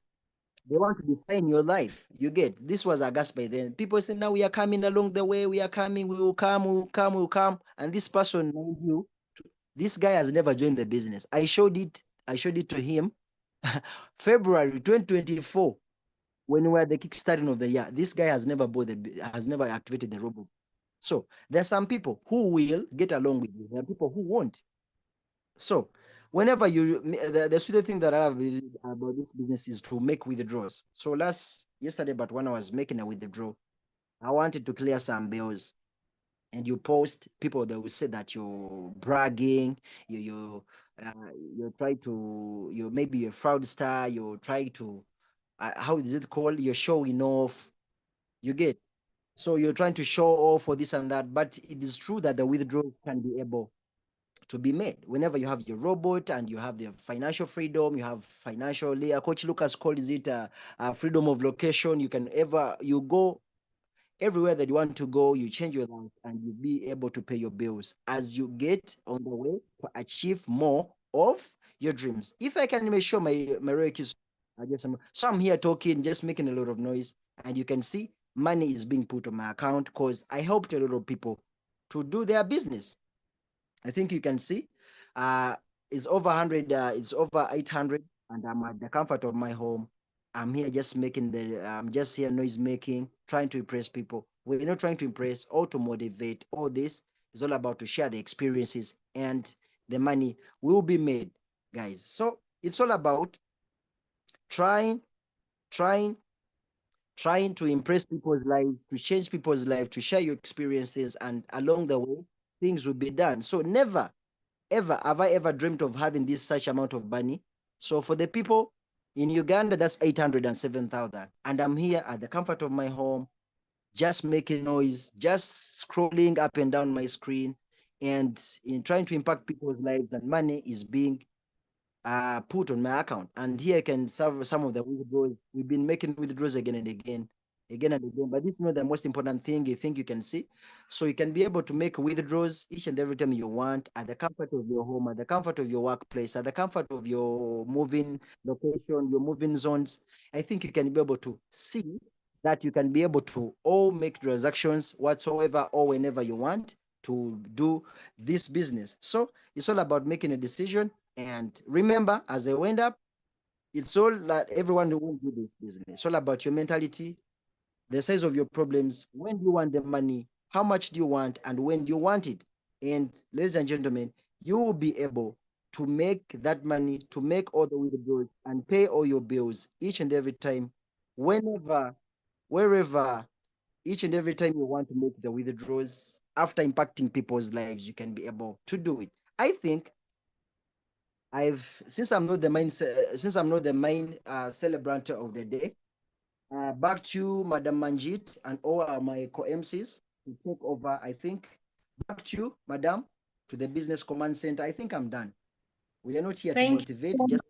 [SPEAKER 6] They want to define your life. You get, this was August by then. People say, now we are coming along the way. We are coming. We will come. We will come. We will come. And this person, this guy has never joined the business. I showed it to him February 2024 when we were at the kickstarting of the year. This guy has never activated the robot. So there are some people who will get along with you. There are people who won't. So whenever the sweet thing that I have about this business is to make withdrawals. So yesterday, but when I was making a withdrawal, I wanted to clear some bills. And you post, people that will say that you're bragging, you try to, maybe you're a fraudster, you try to, how is it called? You're showing off. You get. So you're trying to show off for this and that, but it is true that the withdrawal can be able to be made whenever you have your robot and you have the financial freedom. You have financial layer. Coach Lucas calls it freedom of location. You go everywhere that you want to go, you change your life and you'll be able to pay your bills as you get on the way to achieve more of your dreams. If I can even show my Royalq, so I'm here talking, just making a lot of noise, and you can see money is being put on my account because I helped a lot of people to do their business. I think you can see it's over 100, it's over 800, and I'm at the comfort of my home. I'm here just making I'm just here noise making, trying to impress people. We're not trying to impress or to motivate. All this is all about to share the experiences, and the money will be made, guys. So it's all about trying, trying, trying to impress people's lives, to change people's lives, to share your experiences, and along the way, things will be done. So never ever have I ever dreamt of having this such amount of money. So for the people in Uganda, that's 807,000. And I'm here at the comfort of my home, just making noise, just scrolling up and down my screen, and in trying to impact people's lives, and money is being put on my account. And here I can serve some of the withdrawals. We've been making withdrawals again and again, again and again. But this is not the most important thing you think you can see. So you can be able to make withdrawals each and every time you want at the comfort of your home, at the comfort of your workplace, at the comfort of your moving location, your moving zones. I think you can be able to see that you can be able to all make transactions whatsoever or whenever you want to do this business. So it's all about making a decision. And remember, as I went up, it's all that everyone who wants to do this business. It's all about your mentality, the size of your problems, when do you want the money, how much do you want, and when do you want it. And ladies and gentlemen, you will be able to make that money, to make all the withdrawals and pay all your bills each and every time, whenever, wherever, each and every time you want to make the withdrawals after impacting people's lives, you can be able to do it. I think since I'm not the main celebrant of the day, back to Madam Manjit and all my co-MCs to take over. I think back to you, Madam, to the Business Command Center. I think I'm done. We are not here to
[SPEAKER 1] Thank
[SPEAKER 6] motivate,
[SPEAKER 1] you,
[SPEAKER 6] just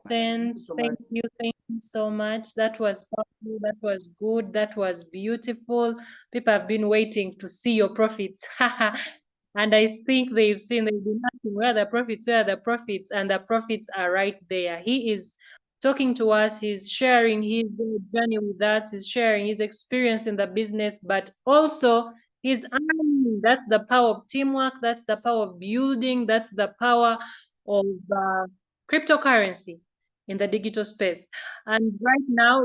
[SPEAKER 1] Vincent.
[SPEAKER 6] so
[SPEAKER 1] Thank
[SPEAKER 6] much.
[SPEAKER 1] thank you so much. That was powerful, that was good, that was beautiful. People have been waiting to see your profits. And I think they've been asking where the profits, and the profits are right there. He is talking to us, he's sharing his journey with us, he's sharing his experience in the business, but also he's earning. That's the power of teamwork, that's the power of building, that's the power of cryptocurrency in the digital space. And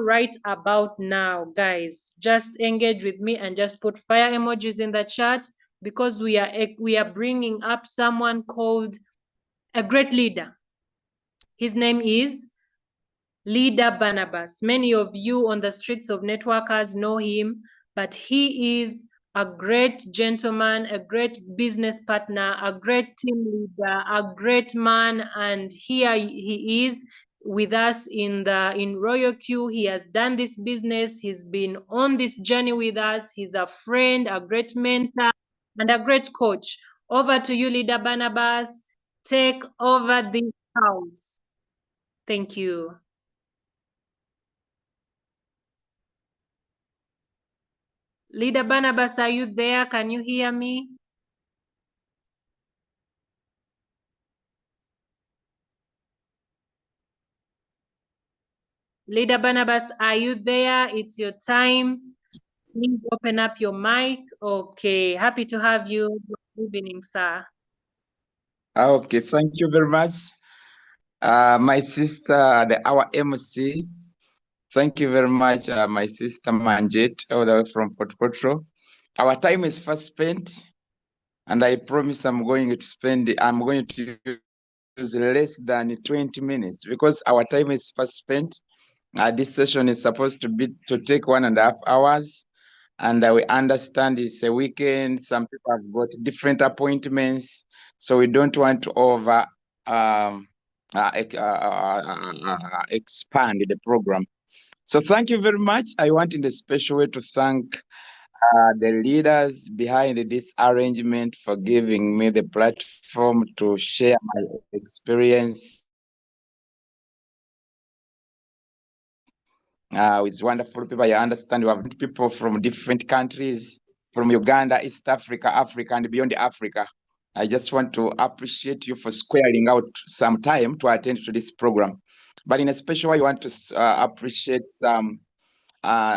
[SPEAKER 1] right about now, guys, just engage with me and just put fire emojis in the chat, because we are bringing up someone called a great leader. His name is Leader Barnabas. Many of you on the streets of Networkers know him, but he is a great gentleman, a great business partner, a great team leader, a great man, and here he is with us in Royalq. He has done this business. He's been on this journey with us. He's a friend, a great mentor, and a great coach. Over to you, Leader Barnabas. Take over this house. Thank you. Leader Barnabas, are you there? Can you hear me? Leader Barnabas, are you there? It's your time. Please open up your mic. Okay, happy to have you. Good evening, sir.
[SPEAKER 7] Okay, thank you very much. My sister, our MC, thank you very much, my sister Manjit, all the way from Port Potro. Our time is fast spent, and I promise I'm going to use less than 20 minutes because our time is fast spent. This session is supposed to take 1.5 hours. And we understand it's a weekend. Some people have got different appointments, so we don't want to expand the program. So thank you very much. I want in a special way to thank the leaders behind this arrangement for giving me the platform to share my experience. with wonderful people. I understand we have people from different countries, from Uganda, East Africa, Africa, and beyond Africa. I just want to appreciate you for squaring out some time to attend to this program. But in a special way, I want to appreciate some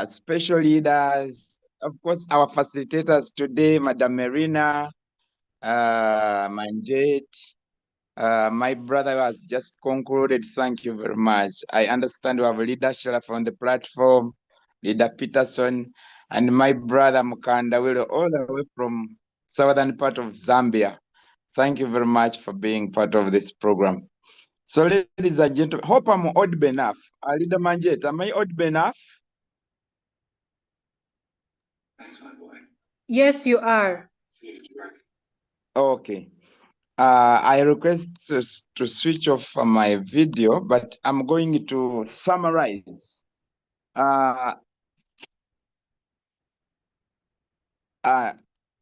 [SPEAKER 7] special leaders, of course, our facilitators today, Madam Marina, Manjet, my brother has just concluded. Thank you very much. I understand we have leadership from the platform, Leader Peterson, and my brother Mukanda will all the way from southern part of Zambia. Thank you very much for being part of this program. So, ladies and gentlemen, hope I'm audible enough. Leader Manjet, am I audible enough?
[SPEAKER 1] Yes, you are.
[SPEAKER 7] Okay. I request to switch off my video, but I'm going to summarize.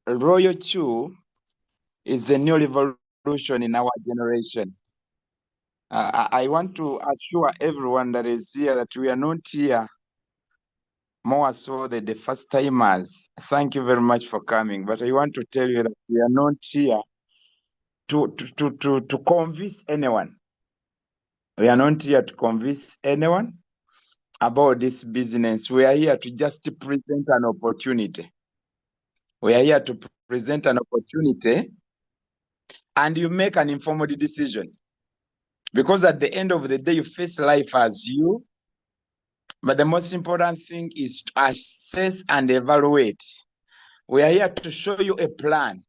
[SPEAKER 7] Royalq is a new revolution in our generation. I want to assure everyone that is here that we are not here more so than the first timers. Thank you very much for coming. But I want to tell you that we are not here to convince anyone. We are not here to convince anyone about this business. We are here to just present an opportunity. We are here to present an opportunity, and you make an informed decision. Because at the end of the day, you face life as you. But the most important thing is to assess and evaluate. We are here to show you a plan,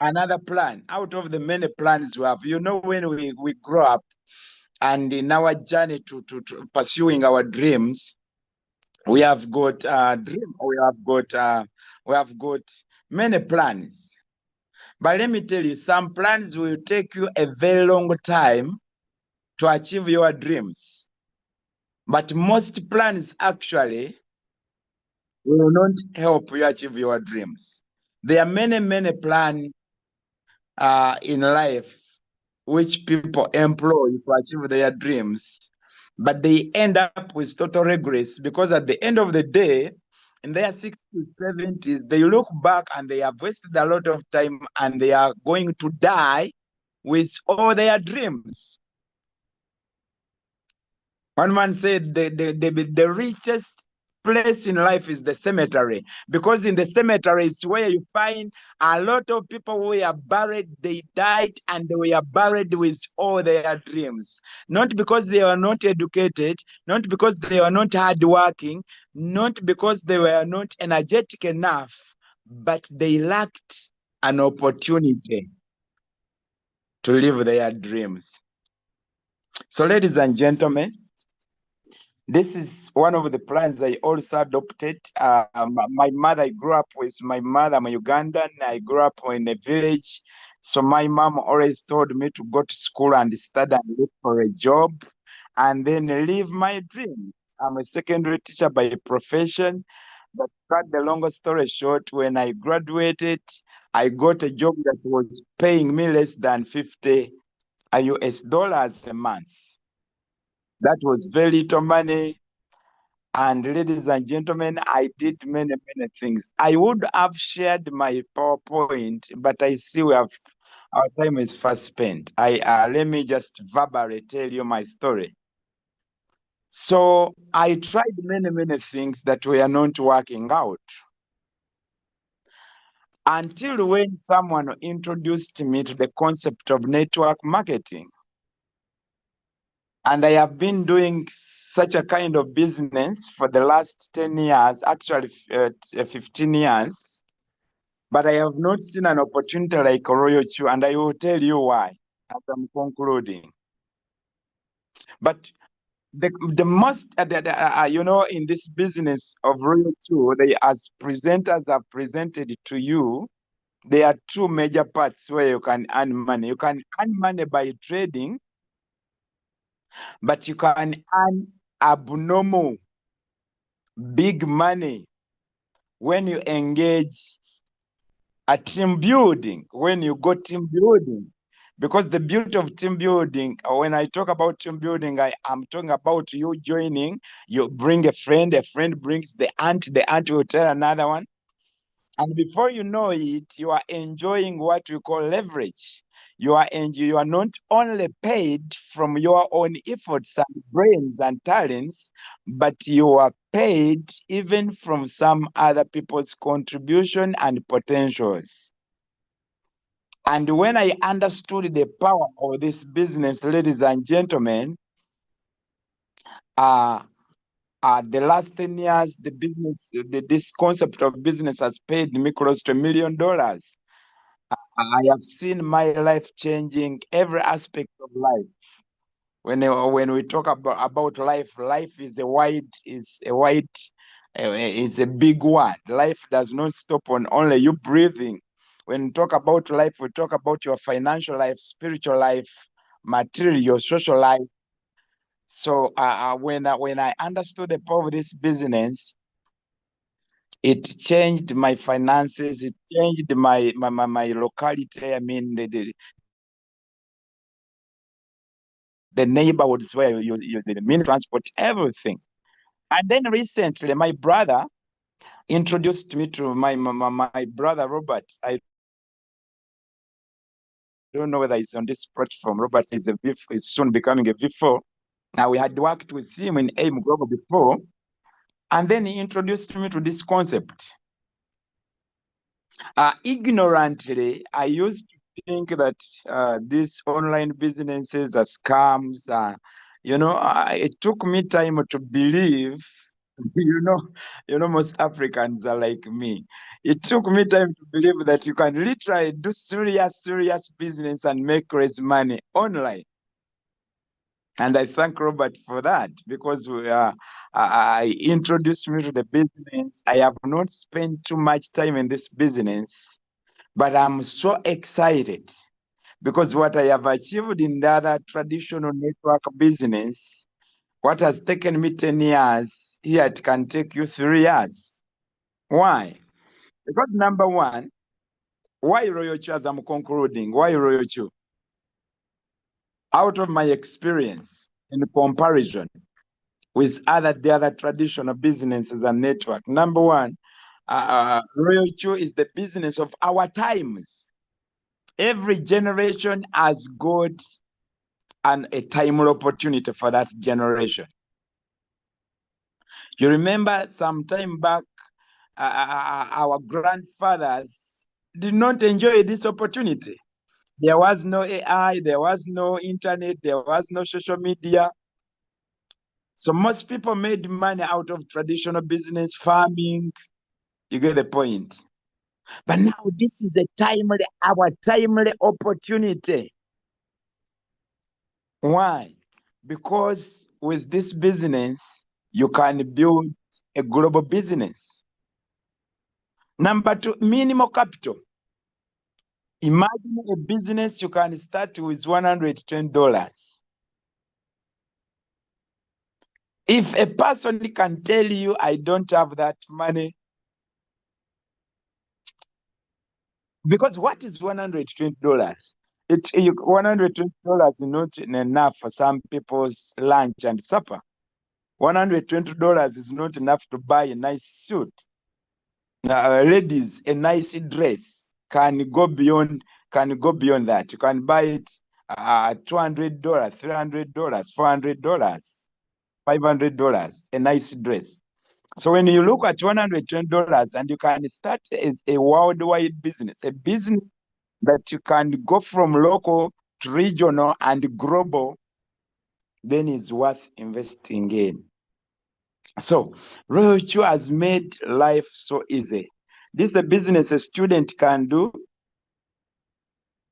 [SPEAKER 7] another plan out of the many plans we have. You know, when we grow up and in our journey to pursuing our dreams, we have got we have got many plans. But let me tell you, some plans will take you a very long time to achieve your dreams. But most plans actually will not help you achieve your dreams. There are many plans in life which people employ to achieve their dreams, but they end up with total regrets because at the end of the day, in their 60s, 70s, they look back and they have wasted a lot of time and they are going to die with all their dreams. One man said the richest place in life is the cemetery, because in the cemetery is where you find a lot of people who are buried. They died and they were buried with all their dreams, not because they were not educated, not because they were not hardworking, not because they were not energetic enough, but they lacked an opportunity to live their dreams. So, ladies and gentlemen, this is one of the plans I also adopted. My mother, I grew up with my mother. I'm a Ugandan. I grew up in a village. So my mom always told me to go to school and study and look for a job and then live my dream. I'm a secondary teacher by profession. But cut the long story short, when I graduated, I got a job that was paying me less than 50 US dollars a month. That was very little money. And ladies and gentlemen, I did many things. I would have shared my PowerPoint, but I see our time is fast spent. Let me just verbally tell you my story. So I tried many things that were not working out until when someone introduced me to the concept of network marketing. And I have been doing such a kind of business for the last 10 years, actually 15 years. But I have not seen an opportunity like Royalq, and I will tell you why as I'm concluding. But the most, you know, in this business of Royalq, they as presenters have presented to you, there are two major parts where you can earn money. You can earn money by trading, but you can earn abnormal big money when you engage a team building. When you go team building, Because the beauty of team building, when I talk about team building, I am talking about you joining. You bring a friend brings the aunt will tell another one. And before you know it, you are enjoying what we call leverage. You are not only paid from your own efforts and brains and talents, but you are paid even from some other people's contribution and potentials. And when I understood the power of this business, ladies and gentlemen, the last 10 years, this concept of business has paid me close to $1 million. I have seen my life changing every aspect of life. When we talk about life, life is a big word. Life does not stop on only you breathing. When we talk about life, we talk about your financial life, spiritual life, material, social life. So when I understood the power of this business, it changed my finances. It changed my locality. I mean, the neighborhoods where you the mean transport, everything. And then recently, my brother introduced me to my brother Robert. I don't know whether he's on this platform. Robert is soon becoming a V4. Now, we had worked with him in AIM Global before, and then he introduced me to this concept. Ignorantly, I used to think that these online businesses are scams. It took me time to believe. Most Africans are like me. It took me time to believe that you can literally do serious business and make less money online. And I thank Robert for that, because I introduced me to the business. I have not spent too much time in this business, but I'm so excited because what I have achieved in the other traditional network business, what has taken me 10 years, here it can take you 3 years. Why? Because number one, why Royalq, as I'm concluding, why Royalq? Out of my experience in comparison with the other traditional businesses and network, number one, Royalq is the business of our times. Every generation has got a timely opportunity for that generation. You remember some time back, our grandfathers did not enjoy this opportunity. There was no AI, there was no internet, there was no social media. So most people made money out of traditional business, farming. You get the point. But now this is our timely opportunity. Why? Because with this business, you can build a global business. Number two, minimal capital. Imagine a business you can start with $120. If a person can tell you, I don't have that money, because what is $120? $120 is not enough for some people's lunch and supper. $120 is not enough to buy a nice suit. Ladies, a nice dress can go beyond that. You can buy it $200, $300, $400, $500, a nice dress. So when you look at $120 and you can start as a worldwide business, a business that you can go from local to regional and global, then it's worth investing in. So Royalq has made life so easy. This is a business a student can do.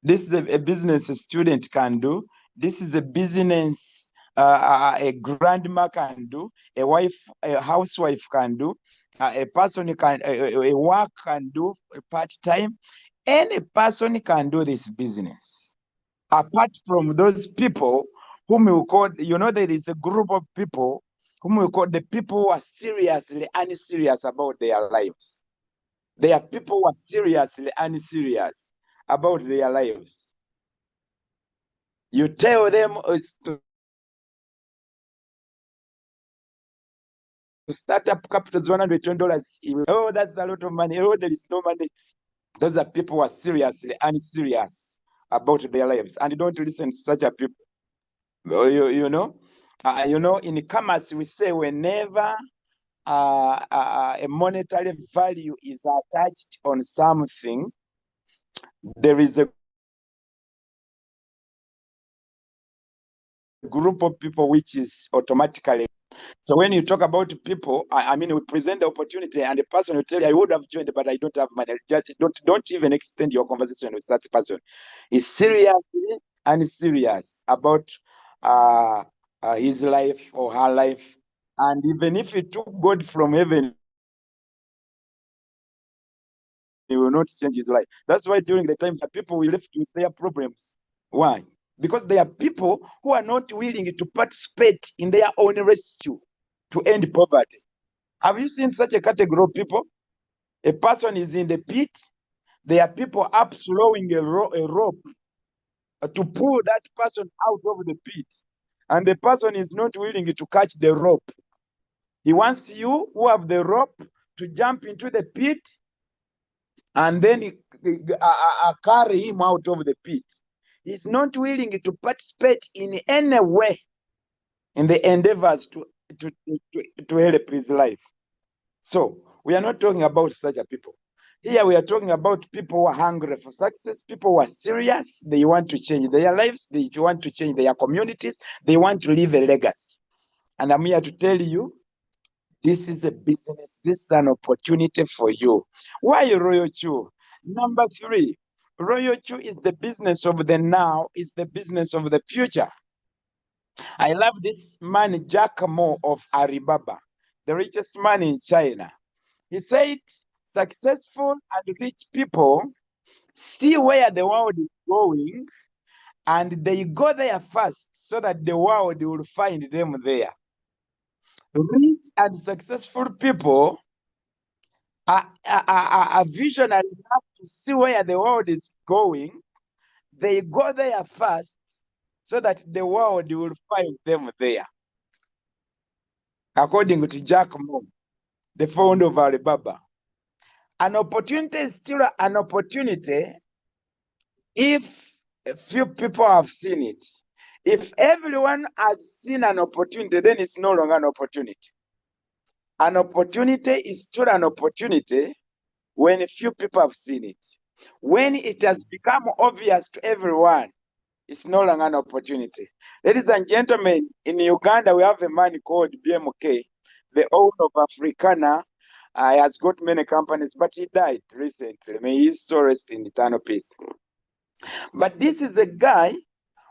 [SPEAKER 7] This is a business a student can do. This is a business a grandma can do. A housewife can do. A person can, a work can do part-time. Any person can do this business. Apart from those people whom we call, there is a group of people whom we call the people who are seriously unserious about their lives. They are people who are seriously unserious about their lives. You tell them to startup capital is $120. Oh, that's a lot of money. Oh, there is no money. Those are people who are seriously unserious about their lives and don't listen to such a people. You know, in commerce we say whenever a monetary value is attached on something, there is a group of people which is automatically. So when you talk about people, I mean, we present the opportunity and the person will tell you, I would have joined, but I don't have money. Just don't even extend your conversation with that person. He's seriously and serious about his life or her life. And even if he took God from heaven, he will not change his life. That's why during the times that people will left with their problems. Why? Because there are people who are not willing to participate in their own rescue to end poverty. Have you seen such a category of people? A person is in the pit. There are people up throwing a rope to pull that person out of the pit. And the person is not willing to catch the rope. He wants you who have the rope to jump into the pit and then carry him out of the pit. He's not willing to participate in any way in the endeavors to help his life. So we are not talking about such a people. Here we are talking about people who are hungry for success, people who are serious, they want to change their lives, they want to change their communities, they want to leave a legacy. And I'm here to tell you, this is a business, this is an opportunity for you. Why Royalq? Number 3, Royalq is the business of the now, is the business of the future. I love this man, Jack Ma of Alibaba, the richest man in China. He said, successful and rich people see where the world is going and they go there first so that the world will find them there. Rich and successful people are visionary enough to see where the world is going. They go there first so that the world will find them there. According to Jack Ma, the founder of Alibaba. An opportunity is still an opportunity if a few people have seen it. If everyone has seen an opportunity, then it's no longer an opportunity. An opportunity is still an opportunity when a few people have seen it. When it has become obvious to everyone, it's no longer an opportunity. Ladies and gentlemen, in Uganda, we have a man called BMK, the owner of Africana. He has got many companies, but he died recently. May his soul rest in eternal peace. But this is a guy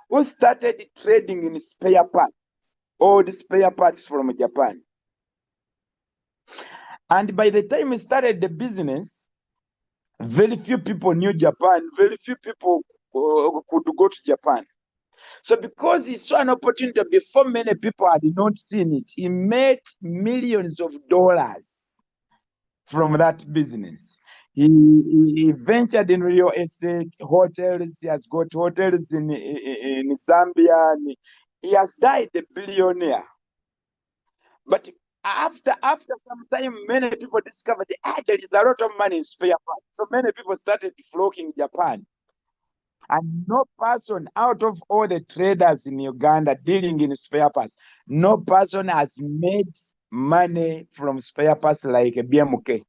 [SPEAKER 7] who started trading in spare parts, all the spare parts from Japan. And by the time he started the business, very few people knew Japan, very few people could go to Japan. So because he saw an opportunity before many people had not seen it, he made millions of dollars from that business. He ventured in real estate, hotels. He has got hotels in Zambia. And he has died a billionaire. But after some time, many people discovered there is a lot of money in spare parts. So many people started flocking Japan. And no person out of all the traders in Uganda dealing in spare parts, no person has made money from spare parts like a BMK.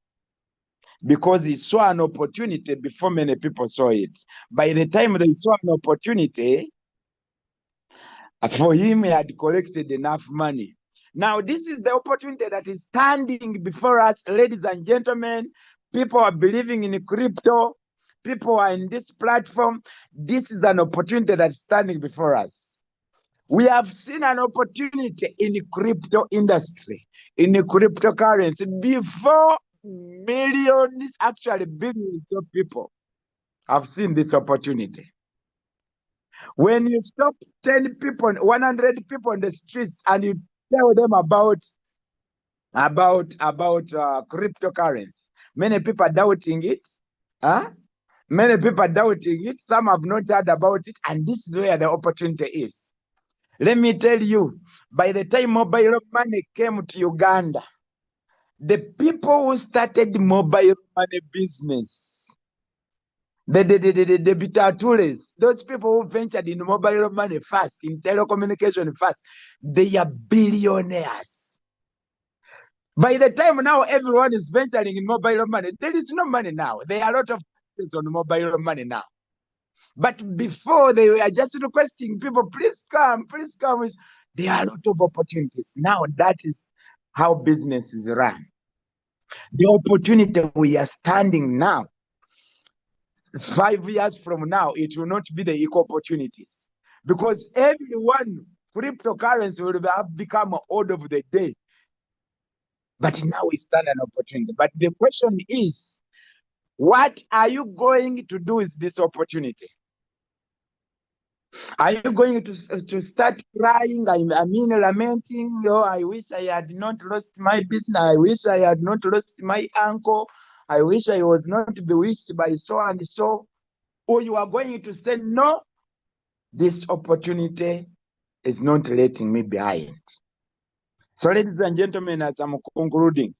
[SPEAKER 7] Because he saw an opportunity before many people saw it. By the time they saw an opportunity, for him, he had collected enough money. Now, this is the opportunity that is standing before us, ladies and gentlemen. People are believing in crypto. People are in this platform. This is an opportunity that is standing before us. We have seen an opportunity in the crypto industry, in the cryptocurrency, before millions, actually billions of people have seen this opportunity. When you stop 10 people, 100 people on the streets and you tell them about cryptocurrency, many people are doubting it. Huh? Many people are doubting it. Some have not heard about it. And this is where the opportunity is. Let me tell you, by the time mobile money came to Uganda, the people who started mobile money business, the bitatules, those people who ventured in mobile money first, in telecommunication first, they are billionaires. By the time now everyone is venturing in mobile money, there is no money now. There are a lot of things on mobile money now. But before they were just requesting people, please come, please come. There are a lot of opportunities. Now that is how business is run. The opportunity we are standing now, 5 years from now, it will not be the equal opportunities. Because everyone, cryptocurrency will have become order of the day. But now we stand an opportunity. But the question is, what are you going to do with this opportunity? Are you going to start crying? I mean, lamenting, oh, I wish I had not lost my business. I wish I had not lost my uncle. I wish I was not bewitched by so and so. Or you are going to say, no, this opportunity is not letting me behind. So, ladies and gentlemen, as I'm concluding,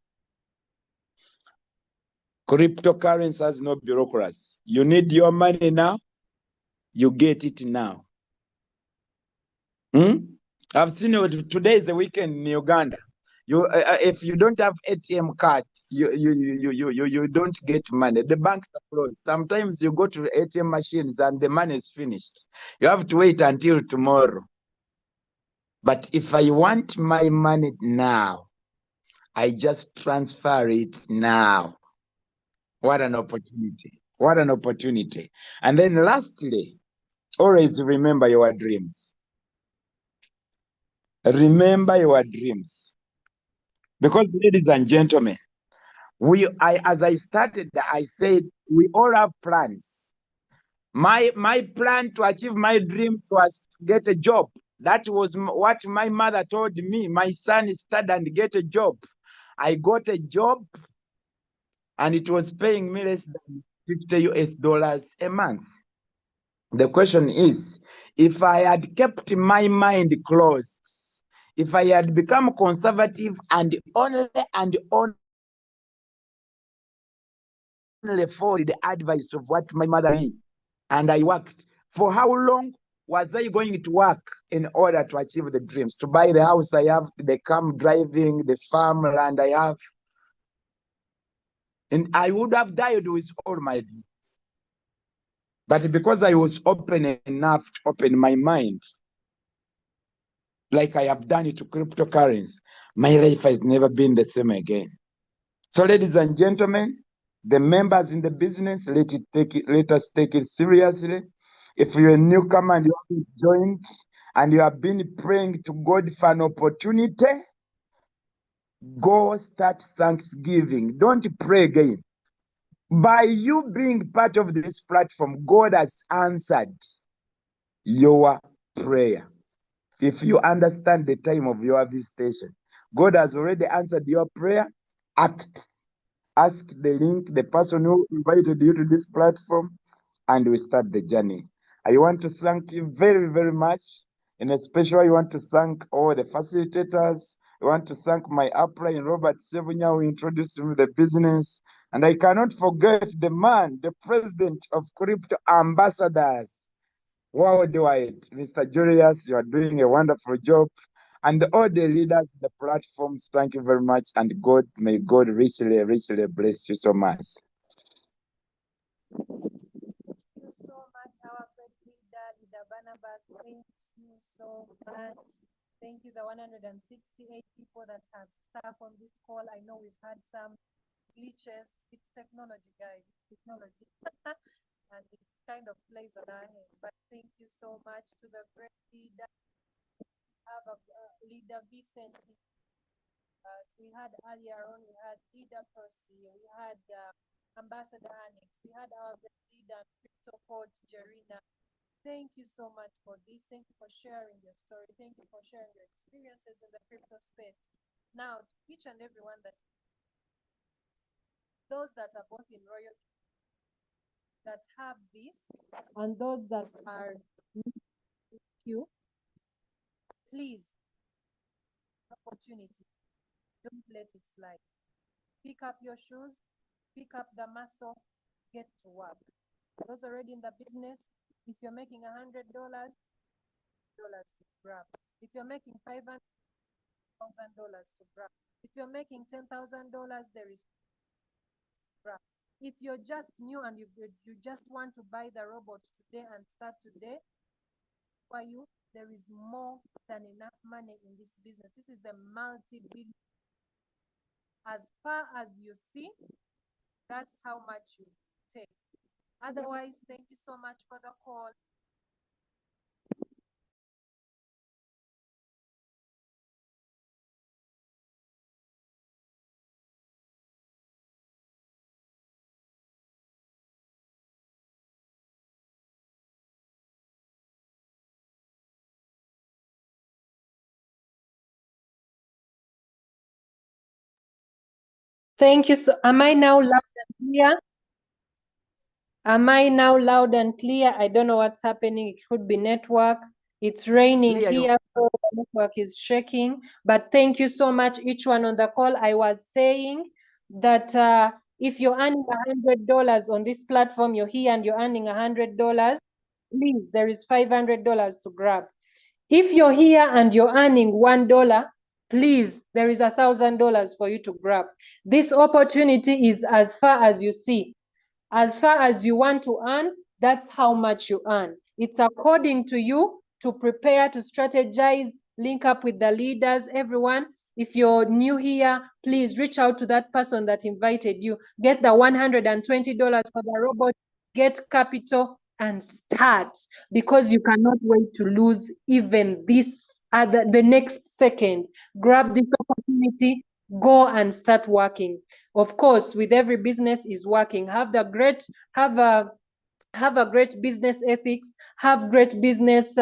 [SPEAKER 7] cryptocurrency has no bureaucracy. You need your money now, you get it now. I've seen it. Today is the weekend in Uganda. If you don't have ATM card, you don't get money. The banks are closed. Sometimes you go to ATM machines and the money is finished. You have to wait until tomorrow. But if I want my money now, I just transfer it now. What an opportunity. What an opportunity. And then lastly, always remember your dreams. Remember your dreams. Because, ladies and gentlemen, as I started, I said we all have plans. My plan to achieve my dreams was to get a job. That was what my mother told me. My son, study and get a job. I got a job, and it was paying me less than $50 a month. The question is, if I had kept my mind closed, if I had become conservative and only followed the advice of what my mother did, and I worked, for how long was I going to work in order to achieve the dreams, to buy the house I have, the car driving, the farmland I have? And I would have died with all my dreams. But because I was open enough to open my mind, like I have done it to cryptocurrency, my life has never been the same again. So, ladies and gentlemen, the members in the business, let us take it seriously. If you're a newcomer and you haven't joined and you have been praying to God for an opportunity, go start thanksgiving. Don't pray again. By you being part of this platform, God has answered your prayer. If you understand the time of your visitation, God has already answered your prayer. Act. Ask the link, the person who invited you to this platform, and we start the journey. I want to thank you very, very much. And especially, I want to thank all the facilitators. I want to thank my upline, Robert Sevunya, who introduced me to the business. And I cannot forget the man, the president of Crypto Ambassadors worldwide, Mr. Julius. You are doing a wonderful job. And all the leaders, the platforms, thank you very much. And God, may God richly, richly bless you so much.
[SPEAKER 1] Thank you so much, our great leader, Leader Barnabas. Thank you so much. Thank you, the 168 people that have staff on this call. I know we've had some glitches. It's technology, guys. Technology. And it kind of plays on our head. But thank you so much to the great leader. Leader Vincent. We had earlier on, we had Leader Percy, we had Ambassador Annex, we had our leader, Crypto Coach Jerina. Thank you so much for this. Thank you for sharing your story. Thank you for sharing your experiences in the crypto space. Now, to each and everyone that those that are both in Royalq that have this and those that are new, please, opportunity, don't let it slide. Pick up your shoes, pick up the muscle, get to work. Those already in the business, if you're making $100, to grab. If you're making $500,000 to grab. If you're making $10,000, there is grab. If you're just new and you just want to buy the robot today and start today, for you, there is more than enough money in this business. This is a multi-billion. As far as you see, that's how much you take. Otherwise, thank you so much for the call. Thank you. So, am I now loud and clear? Am I now loud and clear? I don't know what's happening. It could be network. It's raining
[SPEAKER 6] Clear,
[SPEAKER 1] here, so the network is shaking. But thank you so much, each one on the call. I was saying that if you're earning $100 on this platform, you're here and you're earning $100, please, there is $500 to grab. If you're here and you're earning $1, please, there is $1,000 for you to grab. This opportunity is as far as you see. As far as you want to earn, that's how much you earn. It's according to you to prepare, to strategize, link up with the leaders, everyone. If you're new here, please reach out to that person that invited you. Get the $120 for the robot, get capital, and start, because you cannot wait to lose even this the next second. Grab this opportunity, go and start working. Of course, with every business is working. Have a great business ethics, have great business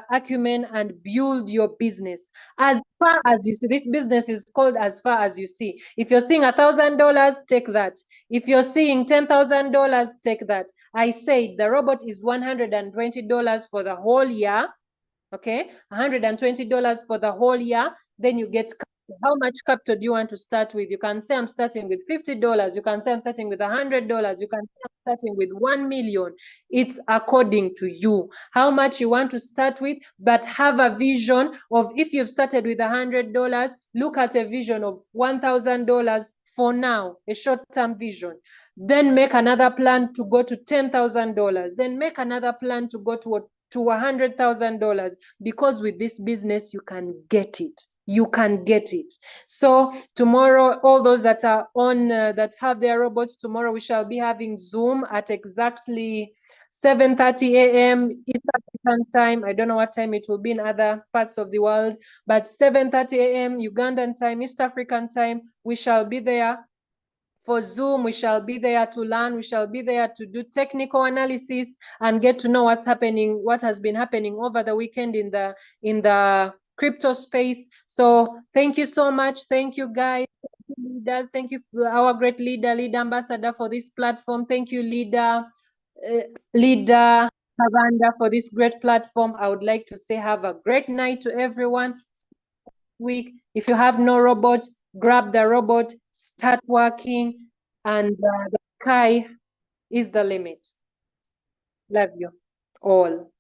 [SPEAKER 1] acumen, and build your business as far as you see. This business is called as far as you see. If you're seeing $1,000, take that. If you're seeing $10,000, take that. I say the robot is $120 for the whole year. Okay, $120 for the whole year. Then you get how much capital do you want to start with? You can say I'm starting with $50. You can say I'm starting with $100. You can say I'm starting with 1 million. It's according to you how much you want to start with, but have a vision of, if you've started with $100, look at a vision of $1,000 for now, a short-term vision. Then make another plan to go to $10,000. Then make another plan to go to $100,000, because with this business you can get it. You can get it. So tomorrow, all those that are on that have their robots, tomorrow we shall be having Zoom at exactly 7:30 a.m. East African time. I don't know what time it will be in other parts of the world, but 7:30 a.m. Ugandan time, East African time, we shall be there for Zoom. We shall be there to learn. We shall be there to do technical analysis and get to know what's happening, what has been happening over the weekend in the crypto space. So thank you so much. Thank you, guys. Thank you, leaders. Thank you, our great leader ambassador for this platform. Thank you, leader Havanda, for this great platform. I would like to say have a great night to everyone. Week, if you have no robot, grab the robot, start working, and the sky is the limit. Love you all.